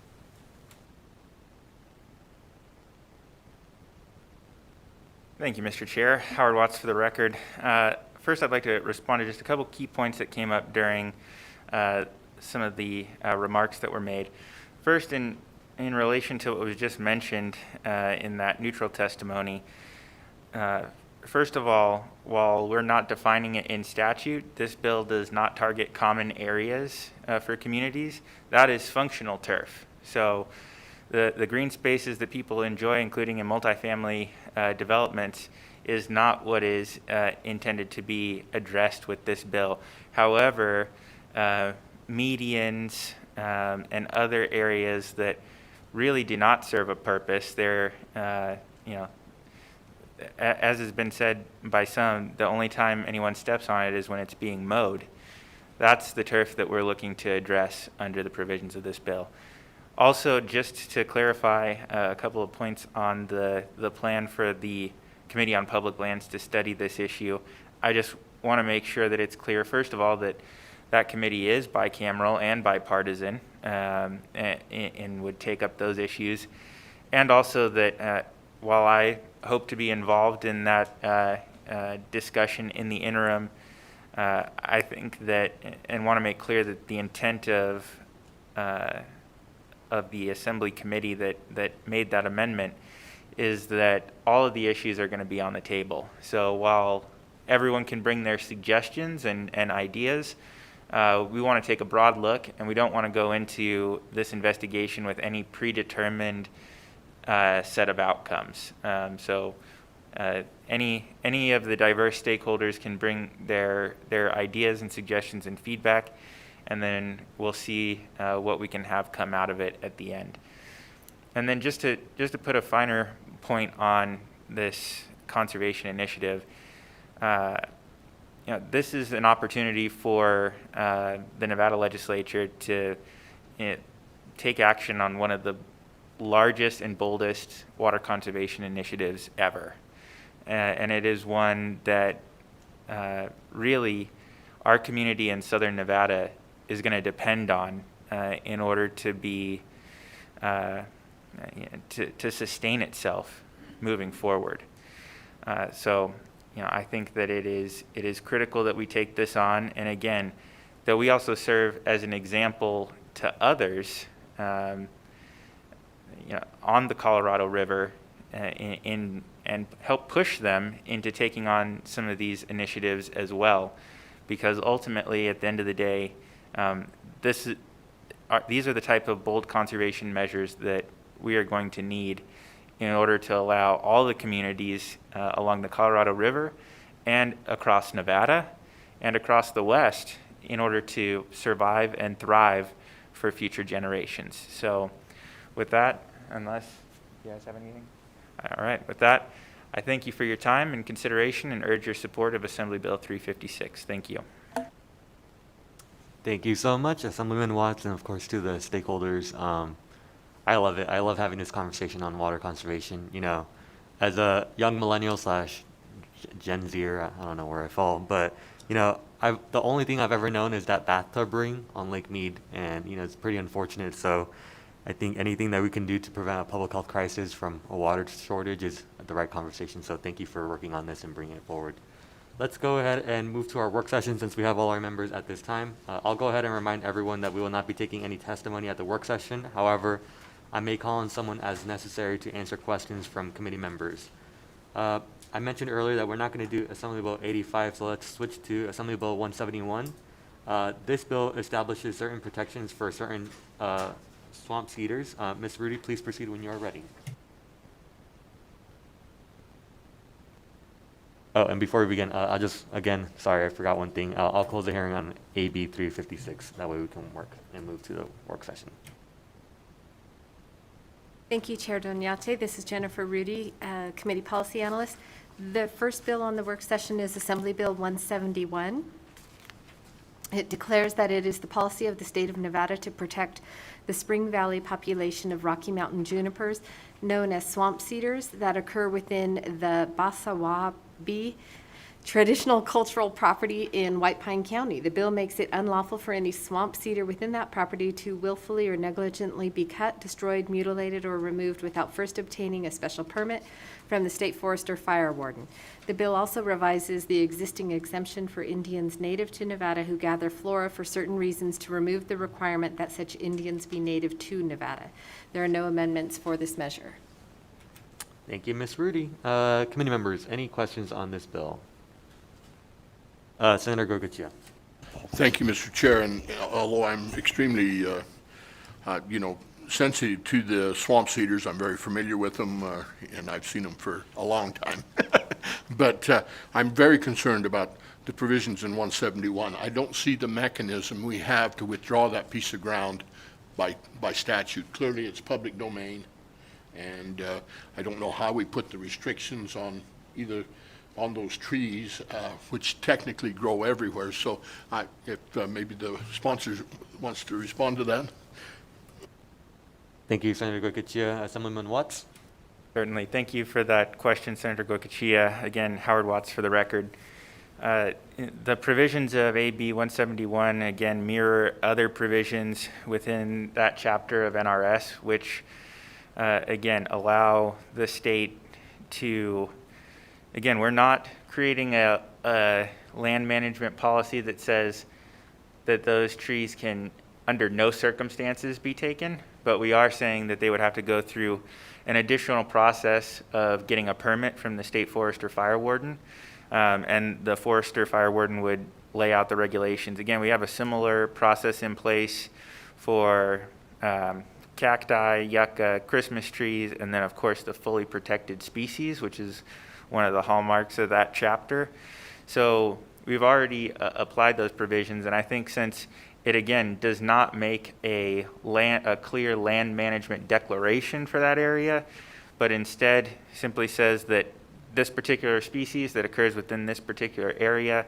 Thank you, Mr. Chair. Howard Watts for the record. First, I'd like to respond to just a couple key points that came up during some of the remarks that were made. First, in relation to what was just mentioned in that neutral testimony, first of all, while we're not defining it in statute, this bill does not target common areas for communities. That is functional turf. So the green spaces that people enjoy, including in multifamily developments, is not what is intended to be addressed with this bill. However, medians and other areas that really do not serve a purpose, they're, as has been said by some, the only time anyone steps on it is when it's being mowed. That's the turf that we're looking to address under the provisions of this bill. Also, just to clarify a couple of points on the plan for the Committee on Public Lands to study this issue, I just want to make sure that it's clear, first of all, that committee is bicameral and bipartisan and would take up those issues. And also that while I hope to be involved in that discussion in the interim. I think that, and want to make clear that the intent of the Assembly Committee that made that amendment is that all of the issues are going to be on the table. So while everyone can bring their suggestions and ideas, we want to take a broad look, and we don't want to go into this investigation with any predetermined set of outcomes. So any of the diverse stakeholders can bring their ideas and suggestions and feedback, and then we'll see what we can have come out of it at the end. And then just to put a finer point on this conservation initiative, this is an opportunity for the Nevada Legislature to take action on one of the largest and boldest water conservation initiatives ever. And it is one that really our community in Southern Nevada is going to depend on in order to be to sustain itself moving forward. So I think that it is critical that we take this on, and again, that we also serve as an example to others on the Colorado River and help push them into taking on some of these initiatives as well, because ultimately, at the end of the day, these are the type of bold conservation measures that we are going to need in order to allow all the communities along the Colorado River and across Nevada and across the West in order to survive and thrive for future generations. So with that, unless you guys have anything? All right, with that, I thank you for your time and consideration and urge your support of Assembly Bill 356. Thank you. Thank you so much, Assemblyman Watts, and of course to the stakeholders. I love it. I love having this conversation on water conservation. As a young millennial / Gen Zer, I don't know where I fall, but the only thing I've ever known is that bathtub ring on Lake Mead, and it's pretty unfortunate. So I think anything that we can do to prevent a public health crisis from a water shortage is the right conversation. So thank you for working on this and bringing it forward. Let's go ahead and move to our work session since we have all our members at this time. I'll go ahead and remind everyone that we will not be taking any testimony at the work session. However, I may call on someone as necessary to answer questions from committee members. I mentioned earlier that we're not going to do Assembly Bill 85, so let's switch to Assembly Bill 171. This bill establishes certain protections for certain swamp cedars. Ms. Rudy, please proceed when you are ready. Oh, and before we begin, I'll just, again, sorry, I forgot one thing. I'll close the hearing on AB 356. That way we can work and move to the work session. Thank you, Chair Doñate. This is Jennifer Rudy, Committee Policy Analyst. The first bill on the work session is Assembly Bill 171. It declares that it is the policy of the state of Nevada to protect the Spring Valley population of Rocky Mountain junipers, known as swamp cedars, that occur within the Basawabi traditional cultural property in White Pine County. The bill makes it unlawful for any swamp cedar within that property to willfully or negligently be cut, destroyed, mutilated, or removed without first obtaining a special permit from the state forest or fire warden. The bill also revises the existing exemption for Indians native to Nevada who gather flora for certain reasons to remove the requirement that such Indians be native to Nevada. There are no amendments for this measure. Thank you, Ms. Rudy. Committee members, any questions on this bill? Senator Gogochia. Thank you, Mr. Chair. And although I'm extremely, sensitive to the swamp cedars, I'm very familiar with them, and I've seen them for a long time. But I'm very concerned about the provisions in 171. I don't see the mechanism we have to withdraw that piece of ground by statute. Clearly, it's public domain, and I don't know how we put the restrictions on either on those trees, which technically grow everywhere. So if maybe the sponsor wants to respond to that. Thank you, Senator Gogochia. Assemblyman Watts. Certainly. Thank you for that question, Senator Gogochia. Again, Howard Watts for the record. The provisions of AB 171, again, mirror other provisions within that chapter of NRS, which, again, allow the state to, again, we're not creating a land management policy that says that those trees can, under no circumstances, be taken, but we are saying that they would have to go through an additional process of getting a permit from the state forester fire warden, and the forester fire warden would lay out the regulations. Again, we have a similar process in place for cacti, yucca, Christmas trees, and then of course the fully protected species, which is one of the hallmarks of that chapter. So we've already applied those provisions, and I think since it again does not make a clear land management declaration for that area, but instead simply says that this particular species that occurs within this particular area,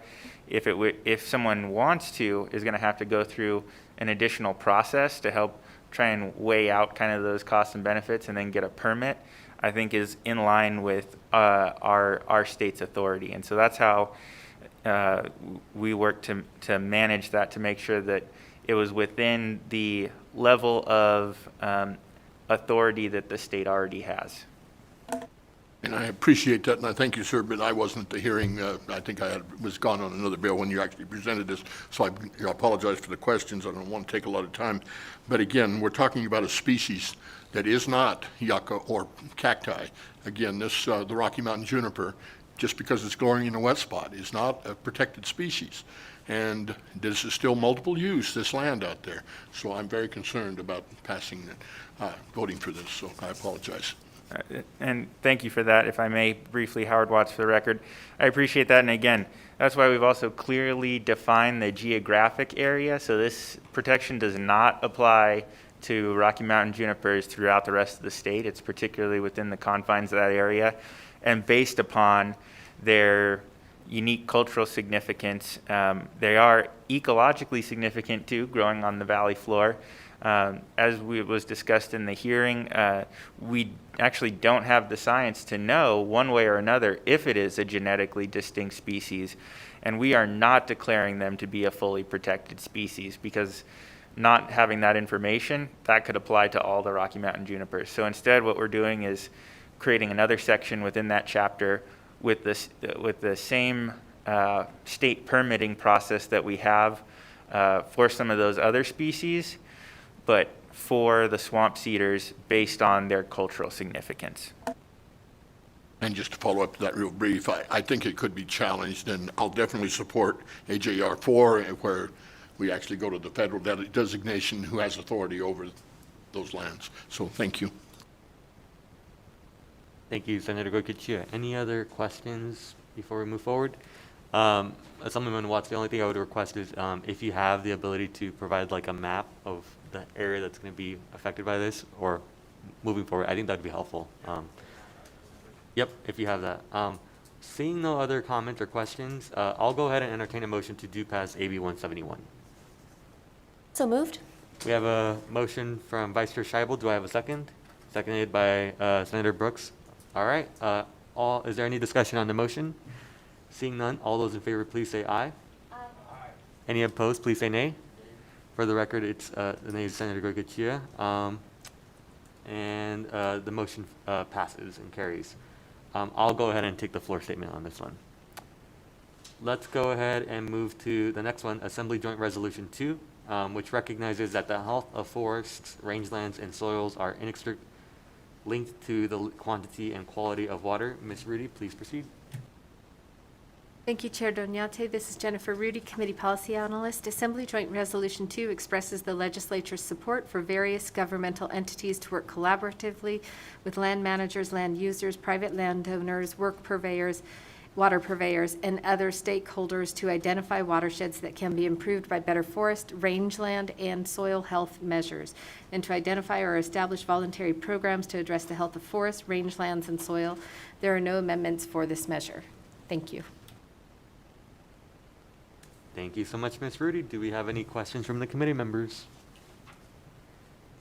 if someone wants to, is going to have to go through an additional process to help try and weigh out kind of those costs and benefits and then get a permit, I think is in line with our state's authority. And so that's how we work to manage that, to make sure that it was within the level of authority that the state already has. And I appreciate that, and I thank you, sir, but I wasn't at the hearing. I think was gone on another bill when you actually presented this, so I apologize for the questions. I don't want to take a lot of time. But again, we're talking about a species that is not yucca or cacti. Again, this the Rocky Mountain juniper, just because it's growing in a wet spot, is not a protected species. And this is still multiple use, this land out there. So I'm very concerned about voting for this, so I apologize. And thank you for that. If I may briefly, Howard Watts for the record. I appreciate that. And again, that's why we've also clearly defined the geographic area. So this protection does not apply to Rocky Mountain junipers throughout the rest of the state. It's particularly within the confines of that area. And based upon their unique cultural significance, they are ecologically significant too, growing on the valley floor. As was discussed in the hearing, we actually don't have the science to know one way or another if it is a genetically distinct species, and we are not declaring them to be a fully protected species, because not having that information, that could apply to all the Rocky Mountain junipers. So instead what we're doing is creating another section within that chapter with the same state permitting process that we have for some of those other species, but for the swamp cedars based on their cultural significance. And just to follow up to that real brief, I think it could be challenged, and I'll definitely support AJR 4, where we actually go to the federal designation who has authority over those lands. So thank you. Thank you, Senator Goycochea. Any other questions before we move forward? Assemblyman Watts, the only thing I would request is if you have the ability to provide like a map of the area that's going to be affected by this or moving forward, I think that'd be helpful. Yep, if you have that. Seeing no other comments or questions, I'll go ahead and entertain a motion to do pass AB 171. So moved. We have a motion from Vice Chair Scheibel. Do I have a second? Seconded by Senator Brooks. All right. Is there any discussion on the motion? Seeing none, all those in favor, please say aye. Aye. Any opposed, please say nay. For the record, it's the name is Senator Goycochea. And the motion passes and carries. I'll go ahead and take the floor statement on this one. Let's go ahead and move to the next one, Assembly Joint Resolution 2, which recognizes that the health of forests, rangelands, and soils are inextricably linked to the quantity and quality of water. Ms. Rudy, please proceed. Thank you, Chair Doñate. This is Jennifer Rudy, Committee Policy Analyst. Assembly Joint Resolution 2 expresses the legislature's support for various governmental entities to work collaboratively with land managers, land users, private landowners, work purveyors, water purveyors, and other stakeholders to identify watersheds that can be improved by better forest, rangeland, and soil health measures, and to identify or establish voluntary programs to address the health of forests, rangelands, and soil. There are no amendments for this measure. Thank you. Thank you so much, Ms. Rudy. Do we have any questions from the committee members?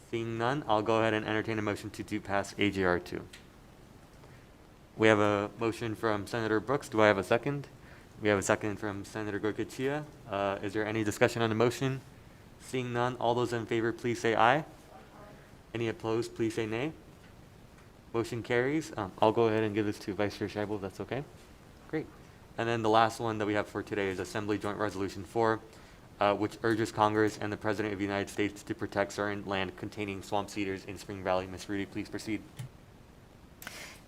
Seeing none, I'll go ahead and entertain a motion to do pass AJR 2. We have a motion from Senator Brooks. Do I have a second? We have a second from Senator Goycochea. Is there any discussion on the motion? Seeing none, all those in favor, please say aye. Any opposed, please say nay. Motion carries. I'll go ahead and give this to Vice Chair Scheibel, if that's okay. Great. And then the last one that we have for today is Assembly Joint Resolution 4, which urges Congress and the President of the United States to protect certain land containing swamp cedars in Spring Valley. Ms. Rudy, please proceed.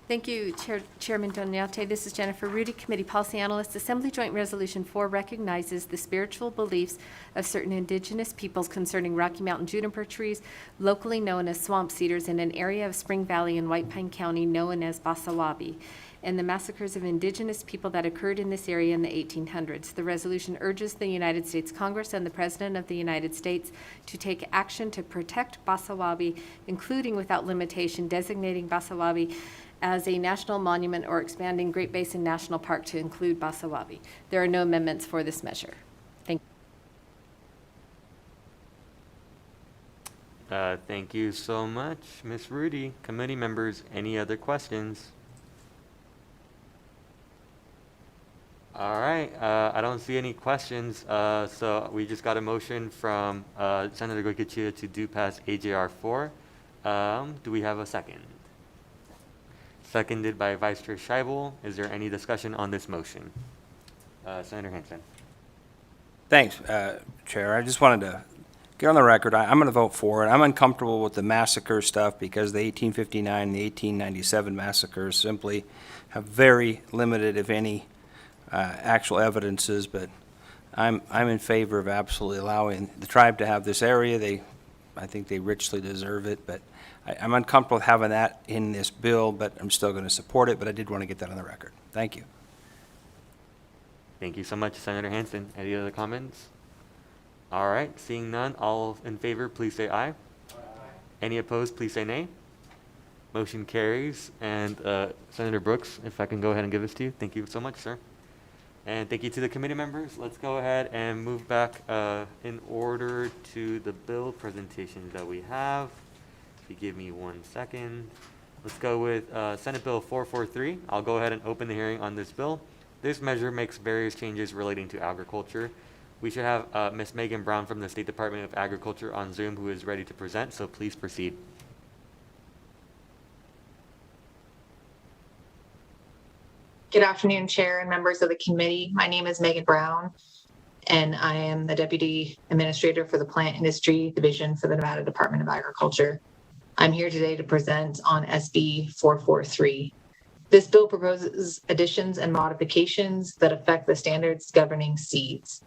Thank you, Chairman Doñate. This is Jennifer Rudy, Committee Policy Analyst. Assembly Joint Resolution 4 recognizes the spiritual beliefs of certain indigenous peoples concerning Rocky Mountain juniper trees, locally known as swamp cedars, in an area of Spring Valley in White Pine County known as Basawabi, and the massacres of indigenous people that occurred in this area in the 1800s. The resolution urges the United States Congress and the President of the United States to take action to protect Basawabi, including without limitation designating Basawabi as a national monument or expanding Great Basin National Park to include Basawabi. There are no amendments for this measure. Thank you. Thank you so much, Ms. Rudy. Committee members, any other questions? All right, I don't see any questions, so we just got a motion from Senator Goycochea to do pass AJR 4. Do we have a second? Seconded by Vice Chair Scheibel. Is there any discussion on this motion? Senator Hansen. Thanks, Chair. I just wanted to get on the record. I'm going to vote for it. I'm uncomfortable with the massacre stuff because the 1859 and the 1897 massacres simply have very limited, if any, actual evidences, but I'm in favor of absolutely allowing the tribe to have this area. I think they richly deserve it, but I'm uncomfortable with having that in this bill, but I'm still going to support it, but I did want to get that on the record. Thank you. Thank you so much, Senator Hansen. Any other comments? All right, seeing none, all in favor, please say aye. Aye. Any opposed, please say nay. Motion carries. And Senator Brooks, if I can go ahead and give this to you. Thank you so much, sir. And thank you to the committee members. Let's go ahead and move back in order to the bill presentations that we have. If you give me 1 second. Let's go with Senate Bill 443. I'll go ahead and open the hearing on this bill. This measure makes various changes relating to agriculture. We should have Ms. Megan Brown from the State Department of Agriculture on Zoom who is ready to present, so please proceed. Good afternoon, Chair and members of the committee. My name is Megan Brown, and I am the Deputy Administrator for the Plant Industry Division for the Nevada Department of Agriculture. I'm here today to present on SB 443. This bill proposes additions and modifications that affect the standards governing seeds.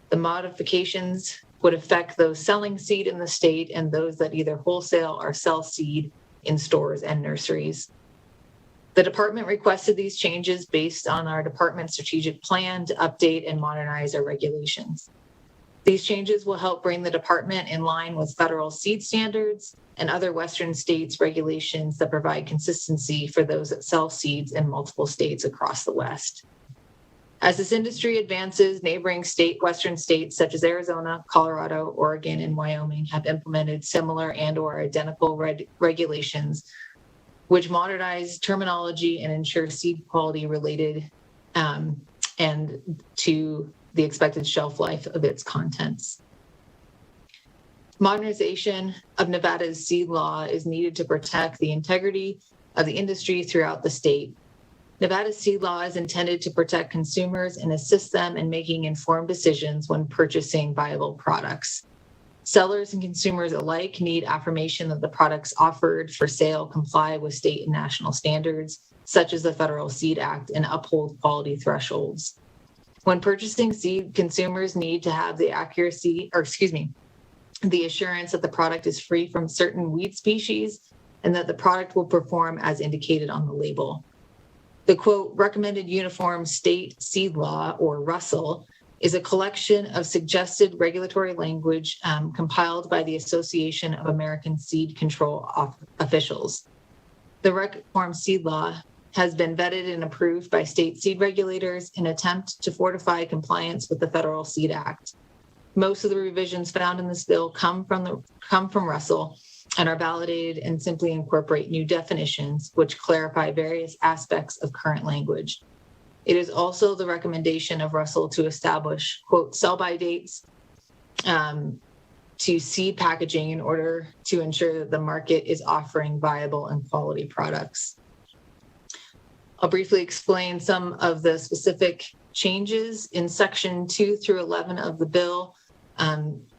The modifications would affect those selling seed in the state and those that either wholesale or sell seed in stores and nurseries. The department requested these changes based on our department's strategic plan to update and modernize our regulations. These changes will help bring the department in line with federal seed standards and other Western states' regulations that provide consistency for those that sell seeds in multiple states across the West. As this industry advances, neighboring Western states such as Arizona, Colorado, Oregon, and Wyoming have implemented similar and/or identical regulations which modernize terminology and ensure seed quality related and to the expected shelf life of its contents. Modernization of Nevada's seed law is needed to protect the integrity of the industry throughout the state. Nevada's seed law is intended to protect consumers and assist them in making informed decisions when purchasing viable products. Sellers and consumers alike need affirmation that the products offered for sale comply with state and national standards, such as the Federal Seed Act, and uphold quality thresholds. When purchasing seed, consumers need to have the the assurance that the product is free from certain weed species and that the product will perform as indicated on the label. The quote, recommended uniform state seed law, or RUSSEL, is a collection of suggested regulatory language compiled by the Association of American Seed Control Officials. The Reform Seed Law has been vetted and approved by state seed regulators in an attempt to fortify compliance with the Federal Seed Act. Most of the revisions found in this bill come from Russell and are validated and simply incorporate new definitions which clarify various aspects of current language. It is also the recommendation of Russell to establish, quote, sell-by dates to seed packaging in order to ensure that the market is offering viable and quality products. I'll briefly explain some of the specific changes in section 2 through 11 of the bill.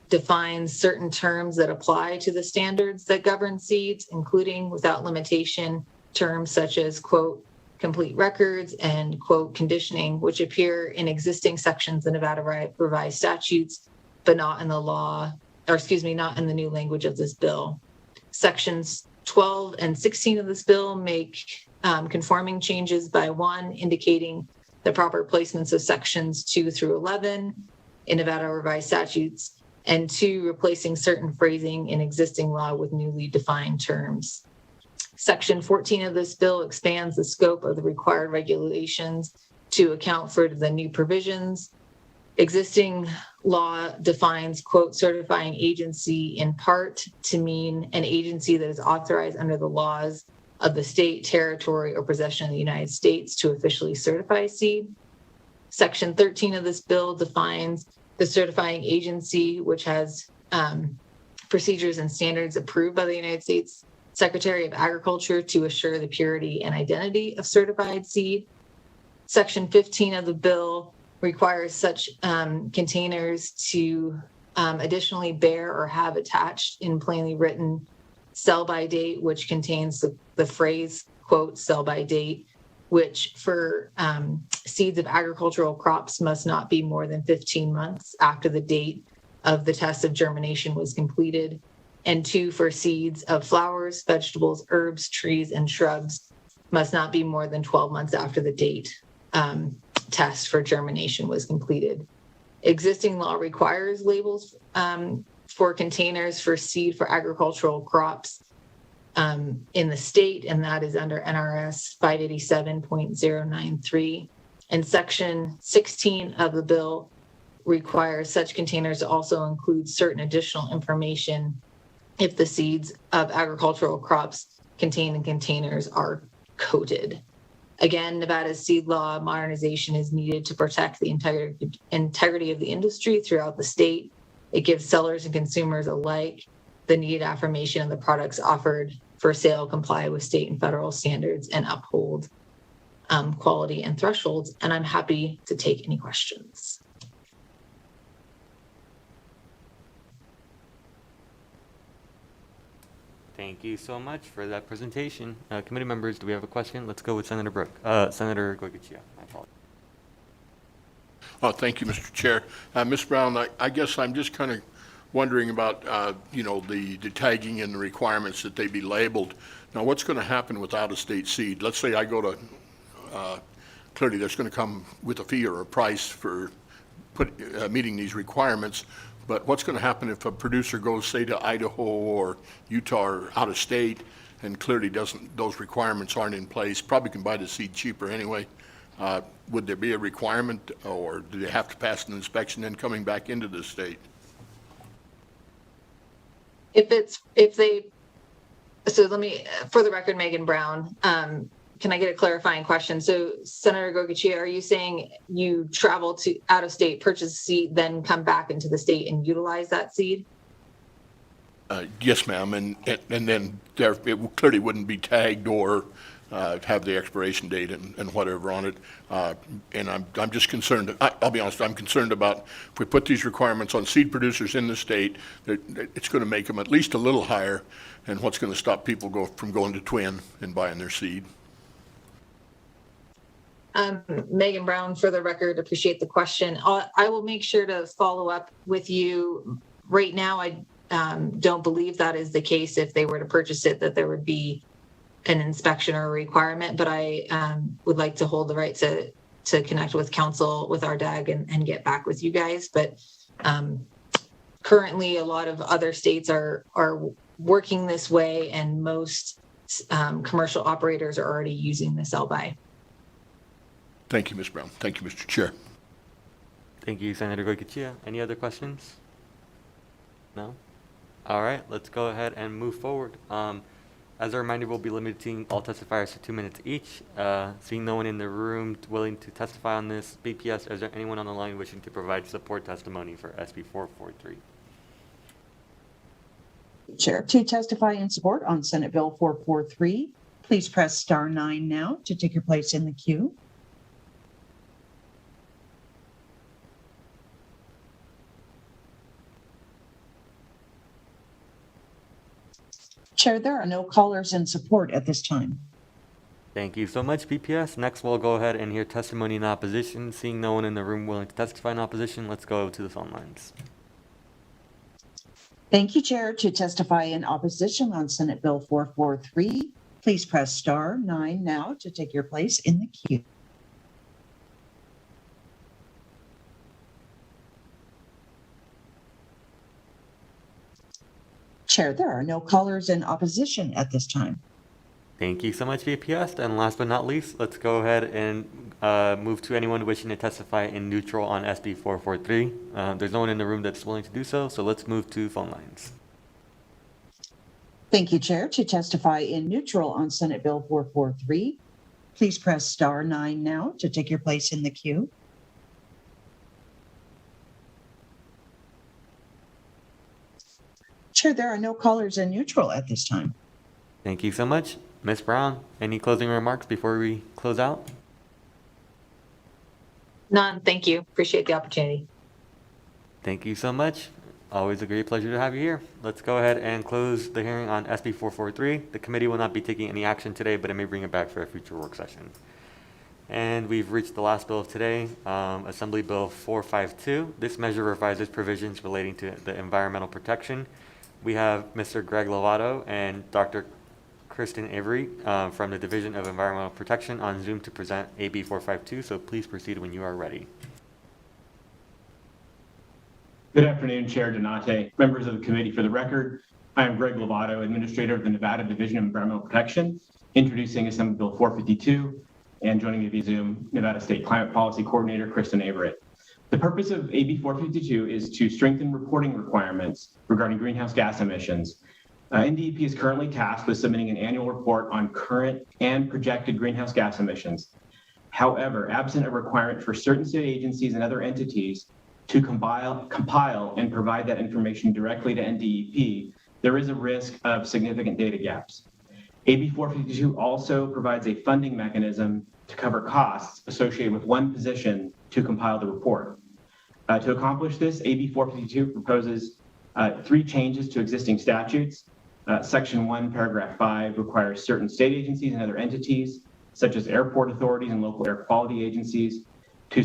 Defines certain terms that apply to the standards that govern seeds, including without limitation terms such as, quote, complete records and, quote, conditioning, which appear in existing sections of Nevada revised statutes, but not in the law, or excuse me, not in the new language of this bill. Sections 12 and 16 of this bill make conforming changes by 1, indicating the proper placements of sections 2 through 11 in Nevada revised statutes, and 2, replacing certain phrasing in existing law with newly defined terms. Section 14 of this bill expands the scope of the required regulations to account for the new provisions. Existing law defines, quote, certifying agency in part to mean an agency that is authorized under the laws of the state, territory, or possession of the United States to officially certify seed. Section 13 of this bill defines the certifying agency, which has procedures and standards approved by the United States Secretary of Agriculture to assure the purity and identity of certified seed. Section 15 of the bill requires such containers to additionally bear or have attached in plainly written sell by date, which contains the phrase, quote, sell by date, which for seeds of agricultural crops must not be more than 15 months after the date of the test of germination was completed. And 2, for seeds of flowers, vegetables, herbs, trees, and shrubs must not be more than 12 months after the date test for germination was completed. Existing law requires labels for containers for seed for agricultural crops in the state, and that is under NRS 587.093. And Section 16 of the bill requires such containers to also include certain additional information if the seeds of agricultural crops contained in containers are coated. Again, Nevada's seed law modernization is needed to protect the integrity of the industry throughout the state. It gives sellers and consumers alike the needed affirmation of the products offered for sale comply with state and federal standards and uphold quality and thresholds. And I'm happy to take any questions. Thank you so much for that presentation. Committee members, do we have a question? Let's go with Senator Senator Goycochea. I apologize. Oh, thank you, Mr. Chair. Ms. Brown, I guess I'm just kind of wondering about, the tagging and the requirements that they be labeled. Now, what's going to happen with out-of-state seed? Let's say I go to, clearly that's going to come with a fee or a price for meeting these requirements. But what's going to happen if a producer goes, say, to Idaho or Utah or out of state and clearly those requirements aren't in place, probably can buy the seed cheaper anyway? Would there be a requirement, or do they have to pass an inspection then coming back into the state? So let me, for the record, Megan Brown, can I get a clarifying question? So Senator Goycochea, are you saying you travel to out of state, purchase seed, then come back into the state and utilize that seed? Yes, ma'am, and then it clearly wouldn't be tagged or have the expiration date and whatever on it. And I'm just concerned, I'll be honest, I'm concerned about if we put these requirements on seed producers in the state, it's going to make them at least a little higher, and what's going to stop people from going to Twin and buying their seed? Megan Brown, for the record, appreciate the question. I will make sure to follow up with you. Right now, I don't believe that is the case. If they were to purchase it, that there would be an inspection or a requirement, but I would like to hold the right to connect with council, with our DAG, and get back with you guys. But currently, a lot of other states are working this way, and most commercial operators are already using the sell-by. Thank you, Ms. Brown. Thank you, Mr. Chair. Thank you, Senator Goycochea. Any other questions? No? All right, let's go ahead and move forward. As a reminder, we'll be limiting all testifiers to 2 minutes each. Seeing no one in the room willing to testify on this BPS, is there anyone on the line wishing to provide support testimony for SB 443? Chair, to testify in support on Senate Bill 443, please press star 9 now to take your place in the queue. Chair, there are no callers in support at this time. Thank you so much, BPS. Next, we'll go ahead and hear testimony in opposition. Seeing no one in the room willing to testify in opposition, let's go to the phone lines. Thank you, Chair. To testify in opposition on Senate Bill 443, please press star 9 now to take your place in the queue. Chair, there are no callers in opposition at this time. Thank you so much, BPS. And last but not least, let's go ahead and move to anyone wishing to testify in neutral on SB 443. There's no one in the room that's willing to do so, so let's move to phone lines. Thank you, Chair. To testify in neutral on Senate Bill 443, please press star 9 now to take your place in the queue. Chair, there are no callers in neutral at this time. Thank you so much. Ms. Brown, any closing remarks before we close out? None, thank you. Appreciate the opportunity. Thank you so much. Always a great pleasure to have you here. Let's go ahead and close the hearing on SB 443. The committee will not be taking any action today, but it may bring it back for a future work session. And we've reached the last bill of today, Assembly Bill 452. This measure revises provisions relating to the environmental protection. We have Mr. Greg Lovato and Dr. Kristen Avery from the Division of Environmental Protection on Zoom to present AB 452, so please proceed when you are ready. Good afternoon, Chair Donate, members of the committee. For the record, I am Greg Lovato, Administrator of the Nevada Division of Environmental Protection, introducing Assembly Bill 452, and joining me via Zoom, Nevada State Climate Policy Coordinator Kristen Avery. The purpose of AB 452 is to strengthen reporting requirements regarding greenhouse gas emissions. NDEP is currently tasked with submitting an annual report on current and projected greenhouse gas emissions. However, absent a requirement for certain state agencies and other entities to compile and provide that information directly to NDEP, there is a risk of significant data gaps. AB 452 also provides a funding mechanism to cover costs associated with one position to compile the report. To accomplish this, AB 452 proposes 3 changes to existing statutes. Section 1, paragraph 5 requires certain state agencies and other entities, such as airport authorities and local air quality agencies, to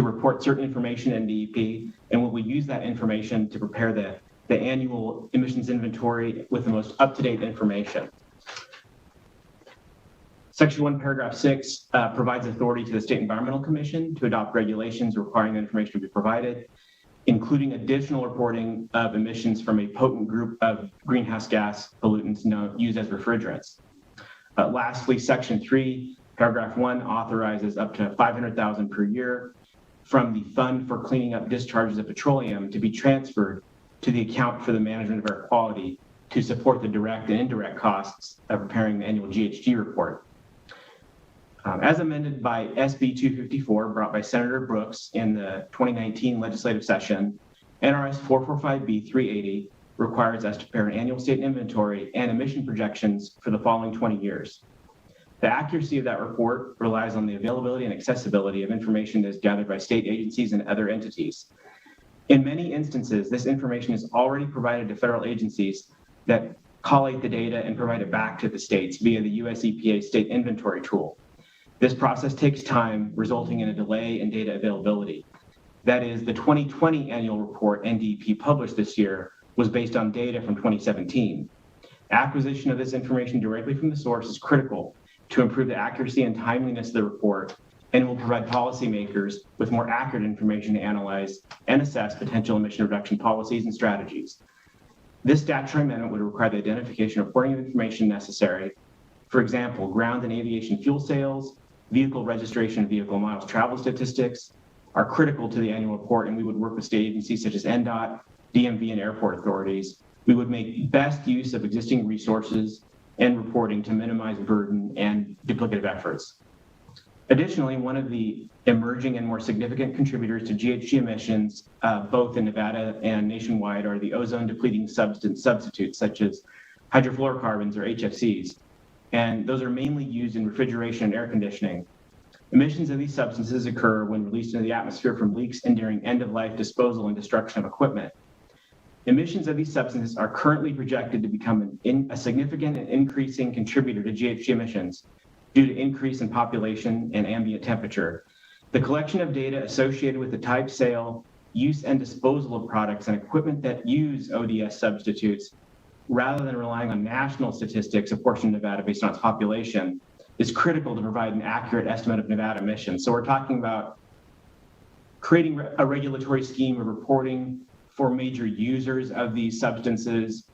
report certain information to NDEP, and will use that information to prepare the annual emissions inventory with the most up-to-date information. Section 1, paragraph 6 provides authority to the State Environmental Commission to adopt regulations requiring the information to be provided, including additional reporting of emissions from a potent group of greenhouse gas pollutants used as refrigerants. Lastly, Section 3, paragraph 1 authorizes up to $500,000 per year from the Fund for Cleaning Up Discharges of Petroleum to be transferred to the account for the management of air quality to support the direct and indirect costs of preparing the annual GHG report. As amended by SB 254, brought by Senator Brooks in the 2019 legislative session, NRS 445B 380 requires us to prepare an annual state inventory and emission projections for the following 20 years. The accuracy of that report relies on the availability and accessibility of information that is gathered by state agencies and other entities. In many instances, this information is already provided to federal agencies that collate the data and provide it back to the states via the US EPA state inventory tool. This process takes time, resulting in a delay in data availability. That is, the 2020 annual report NDEP published this year was based on data from 2017. Acquisition of this information directly from the source is critical to improve the accuracy and timeliness of the report, and will provide policymakers with more accurate information to analyze and assess potential emission reduction policies and strategies. This statutory amendment would require the identification of reporting of information necessary. For example, ground and aviation fuel sales, vehicle registration, and vehicle miles traveled statistics are critical to the annual report, and we would work with state agencies such as NDOT, DMV, and airport authorities. We would make best use of existing resources and reporting to minimize burden and duplicative efforts. Additionally, one of the emerging and more significant contributors to GHG emissions, both in Nevada and nationwide, are the ozone-depleting substance substitutes, such as hydrofluorocarbons or HFCs. And those are mainly used in refrigeration and air conditioning. Emissions of these substances occur when released into the atmosphere from leaks and during end-of-life disposal and destruction of equipment. Emissions of these substances are currently projected to become a significant and increasing contributor to GHG emissions due to increase in population and ambient temperature. The collection of data associated with the type, sale, use, and disposal of products and equipment that use ODS substitutes, rather than relying on national statistics apportioned to Nevada based on its population, is critical to provide an accurate estimate of Nevada emissions. So we're talking about creating a regulatory scheme of reporting for major users of these substances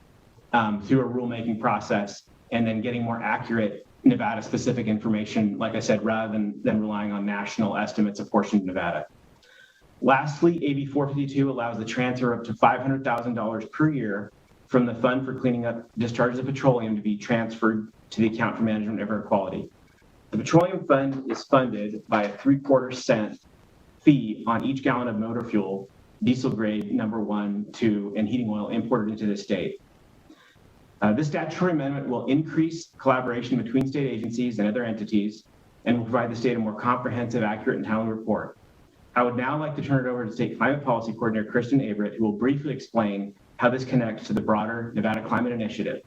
through a rulemaking process, and then getting more accurate Nevada-specific information, like I said, rather than relying on national estimates apportioned to Nevada. Lastly, AB 452 allows the transfer of up to $500,000 per year from the Fund for Cleaning Up Discharges of Petroleum to be transferred to the Account for Management of Air Quality. The Petroleum Fund is funded by a 3/4 cent fee on each gallon of motor fuel, diesel grade number 1, 2, and heating oil imported into the state. This statutory amendment will increase collaboration between state agencies and other entities and will provide the state a more comprehensive, accurate, and timely report. I would now like to turn it over to State Climate Policy Coordinator Kristen Averett, who will briefly explain how this connects to the broader Nevada Climate Initiative.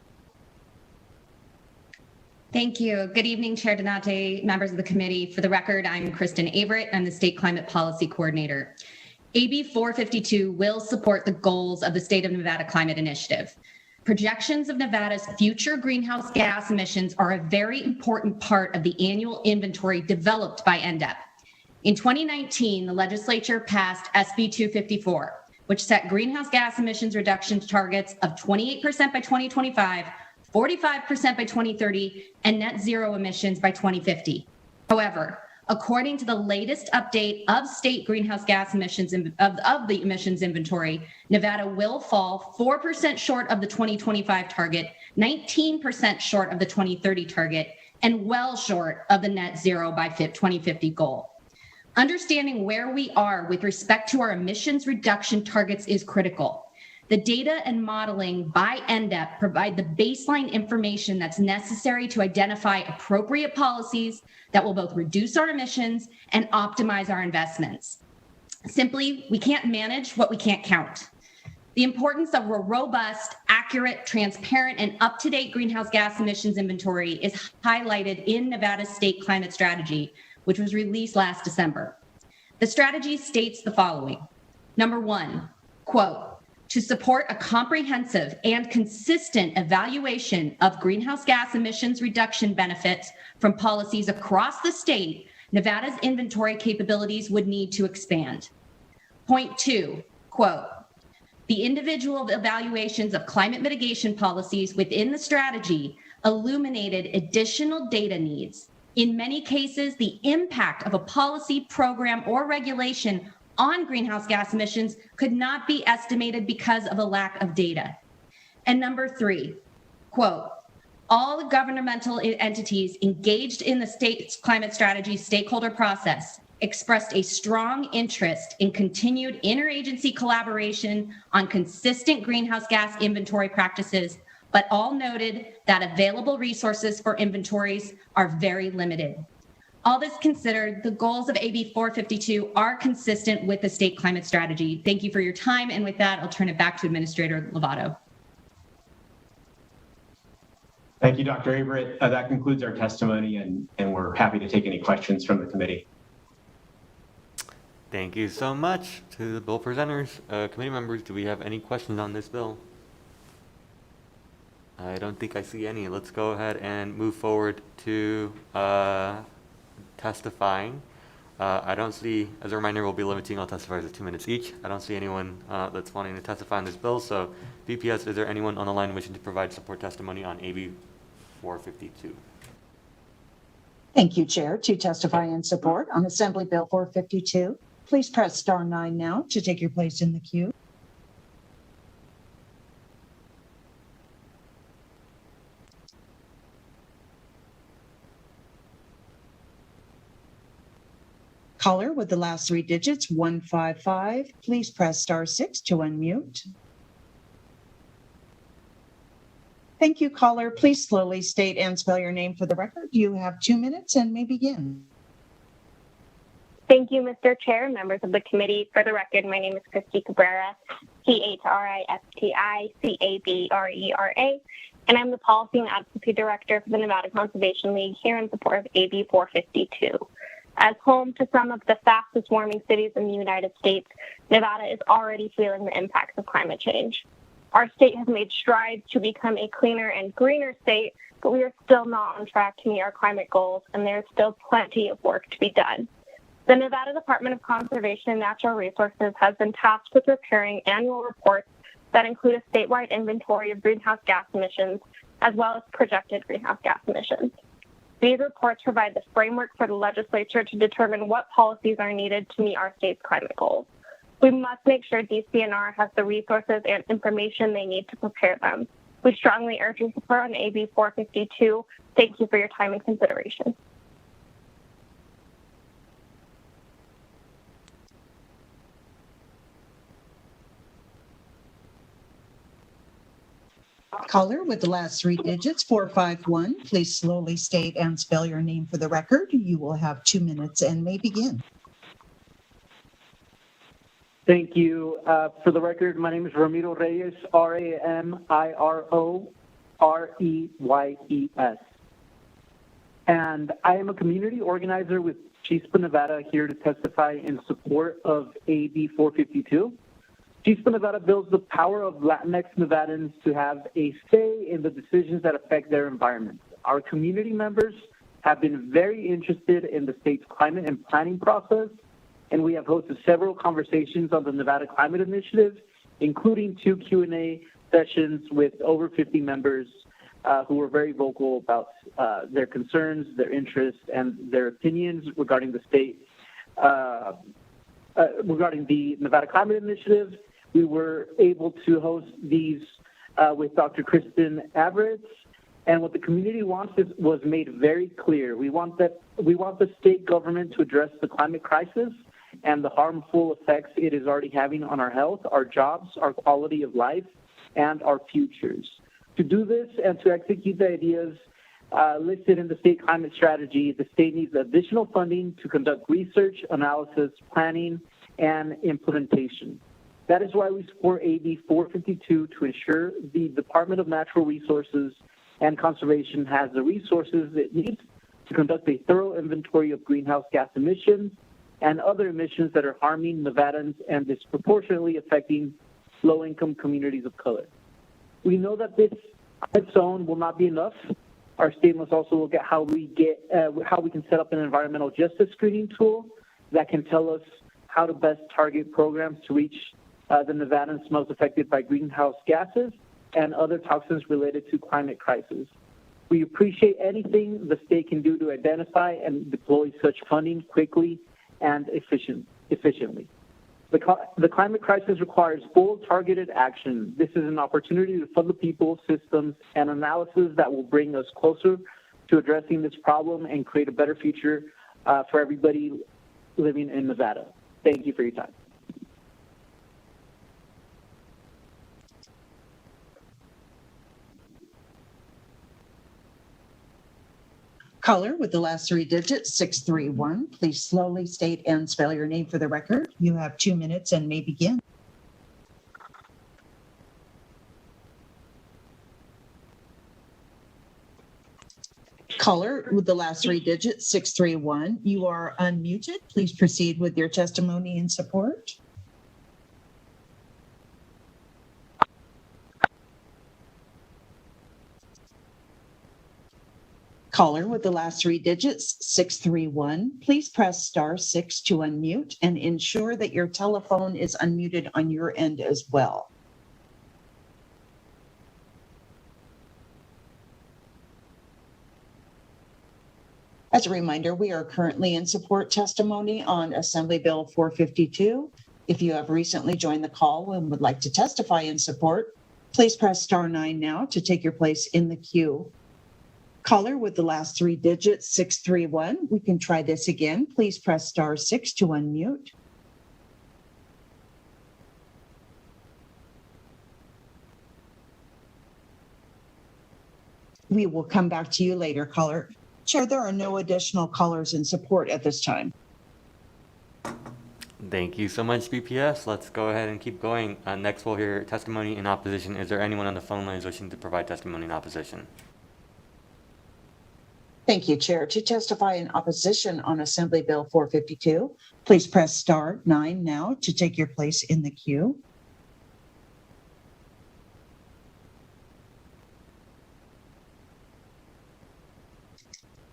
Thank you. Good evening, Chair Donate, members of the committee. For the record, I'm Kristen Averett. I'm the State Climate Policy Coordinator. AB 452 will support the goals of the State of Nevada Climate Initiative. Projections of Nevada's future greenhouse gas emissions are a very important part of the annual inventory developed by NDEP. In 2019, the legislature passed SB 254, which set greenhouse gas emissions reduction targets of 28% by 2025, 45% by 2030, and net zero emissions by 2050. However, according to the latest update of state greenhouse gas emissions of the emissions inventory, Nevada will fall 4% short of the 2025 target, 19% short of the 2030 target, and well short of the net zero by 2050 goal. Understanding where we are with respect to our emissions reduction targets is critical. The data and modeling by NDEP provide the baseline information that's necessary to identify appropriate policies that will both reduce our emissions and optimize our investments. Simply, we can't manage what we can't count. The importance of a robust, accurate, transparent, and up-to-date greenhouse gas emissions inventory is highlighted in Nevada's state climate strategy, which was released last December. The strategy states the following. Number 1, quote, to support a comprehensive and consistent evaluation of greenhouse gas emissions reduction benefits from policies across the state, Nevada's inventory capabilities would need to expand. Point 2, quote, the individual evaluations of climate mitigation policies within the strategy illuminated additional data needs. In many cases, the impact of a policy, program, or regulation on greenhouse gas emissions could not be estimated because of a lack of data. And number 3, quote, all governmental entities engaged in the state's climate strategy stakeholder process expressed a strong interest in continued interagency collaboration on consistent greenhouse gas inventory practices, but all noted that available resources for inventories are very limited. All this considered, the goals of AB 452 are consistent with the state climate strategy. Thank you for your time. And with that, I'll turn it back to Administrator Lovato. Thank you, Dr. Averett. That concludes our testimony, and we're happy to take any questions from the committee. Thank you so much to the bill presenters. Committee members, do we have any questions on this bill? I don't think I see any. Let's go ahead and move forward to testifying. I don't see, as a reminder, we'll be limiting all testifiers to 2 minutes each. I don't see anyone that's wanting to testify on this bill. So, VPS, is there anyone on the line wishing to provide support testimony on AB 452? Thank you, Chair. To testify in support on Assembly Bill 452, please press star 9 now to take your place in the queue. Caller with the last three digits, 155, please press star 6 to unmute. Thank you, caller. Please slowly state and spell your name for the record. You have 2 minutes and may begin. Thank you, Mr. Chair, members of the committee. For the record, my name is Christy Cabrera, CHRISTICABRERA, and I'm the Policy and Advocacy Director for the Nevada Conservation League here in support of AB 452. As home to some of the fastest warming cities in the United States, Nevada is already feeling the impacts of climate change. Our state has made strides to become a cleaner and greener state, but we are still not on track to meet our climate goals, and there is still plenty of work to be done. The Nevada Department of Conservation and Natural Resources has been tasked with preparing annual reports that include a statewide inventory of greenhouse gas emissions, as well as projected greenhouse gas emissions. These reports provide the framework for the legislature to determine what policies are needed to meet our state's climate goals. We must make sure DCNR has the resources and information they need to prepare them. We strongly urge your support on AB 452. Thank you for your time and consideration. Caller with the last three digits, 451, please slowly state and spell your name for the record. You will have 2 minutes and may begin. Thank you. For the record, my name is Ramiro Reyes, RAMIROREYES. And I am a community organizer with Chispa, Nevada, here to testify in support of AB 452. Chispa, Nevada builds the power of Latinx Nevadans to have a say in the decisions that affect their environment. Our community members have been very interested in the state's climate and planning process, and we have hosted several conversations on the Nevada Climate Initiative, including 2 Q&A sessions with over 50 members who were very vocal about their concerns, their interests, and their opinions regarding the state, regarding the Nevada Climate Initiative. We were able to host these with Dr. Kristen Everett, and what the community wants was made very clear. We want the state government to address the climate crisis and the harmful effects it is already having on our health, our jobs, our quality of life, and our futures. To do this and to execute the ideas listed in the state climate strategy, the state needs additional funding to conduct research, analysis, planning, and implementation. That is why we support AB 452 to ensure the Department of Natural Resources and Conservation has the resources it needs to conduct a thorough inventory of greenhouse gas emissions and other emissions that are harming Nevadans and disproportionately affecting low-income communities of color. We know that this on its own will not be enough. Our state must also look at how we can set up an environmental justice screening tool that can tell us how to best target programs to reach the Nevadans most affected by greenhouse gases and other toxins related to climate crisis. We appreciate anything the state can do to identify and deploy such funding quickly and efficiently. The climate crisis requires bold, targeted action. This is an opportunity to fund the people, systems, and analysis that will bring us closer to addressing this problem and create a better future for everybody living in Nevada. Thank you for your time. Caller with the last three digits, 631. Please slowly state and spell your name for the record. You have 2 minutes and may begin. Caller with the last three digits, 631. You are unmuted. Please proceed with your testimony in support. Caller with the last three digits, 631. Please press star 6 to unmute and ensure that your telephone is unmuted on your end as well. As a reminder, we are currently in support testimony on Assembly Bill 452. If you have recently joined the call and would like to testify in support, please press star 9 now to take your place in the queue. Caller with the last three digits, 631. We can try this again. Please press star 6 to unmute. We will come back to you later, caller. Chair, there are no additional callers in support at this time. Thank you so much, BPS. Let's go ahead and keep going. Next, we'll hear testimony in opposition. Is there anyone on the phone lines wishing to provide testimony in opposition? Thank you, Chair. To testify in opposition on Assembly Bill 452, please press star 9 now to take your place in the queue.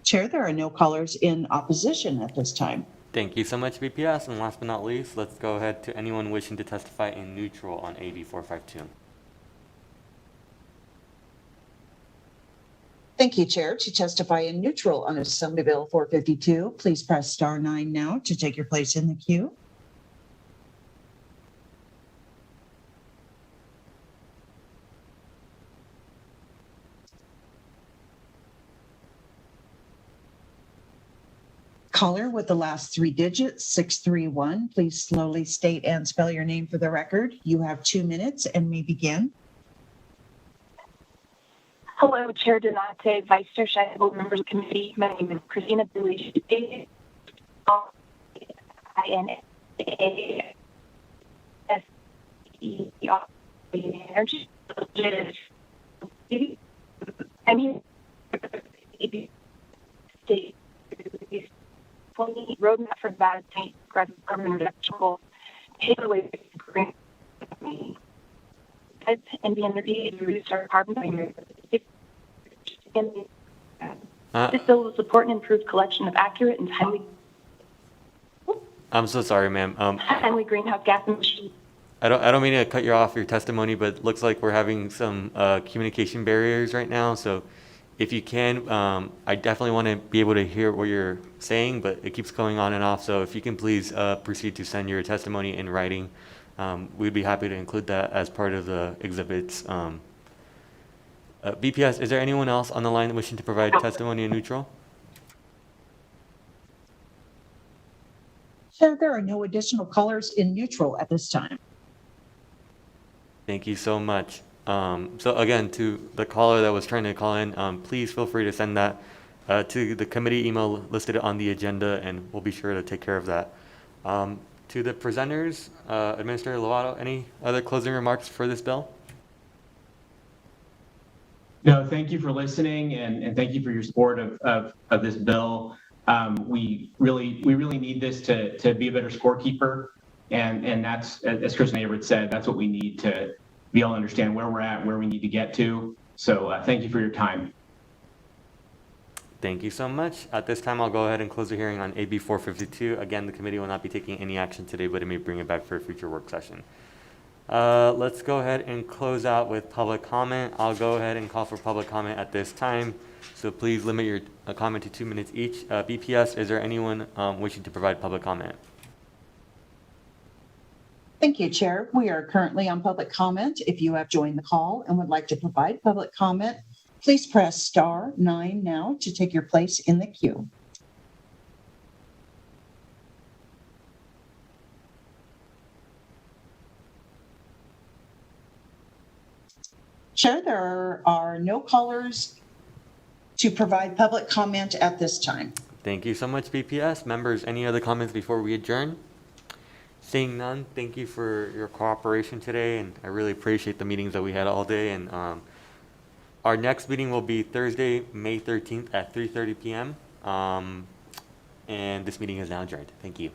Chair, there are no callers in opposition at this time. Thank you so much, BPS. And last but not least, let's go ahead to anyone wishing to testify in neutral on AB 452. Thank you, Chair. To testify in neutral on Assembly Bill 452, please press star 9 now to take your place in the queue. Caller with the last three digits, 631. Please slowly state and spell your name for the record. You have 2 minutes and may begin. Hello, Chair Donate, Vice Chair Scheibel, members of the committee. My name is Christina Billy. Energy. I mean, state roadmap for Nevada State carbon reduction goals, pave the way for green and the energy to reduce our carbon footprint. This bill will support an improved collection of accurate and timely I'm so sorry, ma'am. timely greenhouse gas emissions. I don't mean to cut you off your testimony, but it looks like we're having some communication barriers right now. So if you can, I definitely want to be able to hear what you're saying, but it keeps going on and off. So if you can please proceed to send your testimony in writing, we'd be happy to include that as part of the exhibits. BPS, is there anyone else on the line wishing to provide testimony in neutral? Chair, there are no additional callers in neutral at this time. Thank you so much. So again, to the caller that was trying to call in, please feel free to send that to the committee email listed on the agenda, and we'll be sure to take care of that. To the presenters, Administrator Lovato, any other closing remarks for this bill? No, thank you for listening, and thank you for your support of this bill. We really need this to be a better scorekeeper, and that's, as Kristen Averett said, that's what we need to be able to understand where we're at, where we need to get to. So thank you for your time. Thank you so much. At this time, I'll go ahead and close the hearing on AB 452. Again, the committee will not be taking any action today, but it may bring it back for a future work session. Let's go ahead and close out with public comment. I'll go ahead and call for public comment at this time. So please limit your comment to 2 minutes each. BPS, is there anyone wishing to provide public comment? Thank you, Chair. We are currently on public comment. If you have joined the call and would like to provide public comment, please press star 9 now to take your place in the queue. Chair, there are no callers to provide public comment at this time. Thank you so much, BPS. Members, any other comments before we adjourn? Seeing none, thank you for your cooperation today, and I really appreciate the meetings that we had all day. And our next meeting will be Thursday, May 13th at 3:30 p.m. And this meeting is now adjourned. Thank you.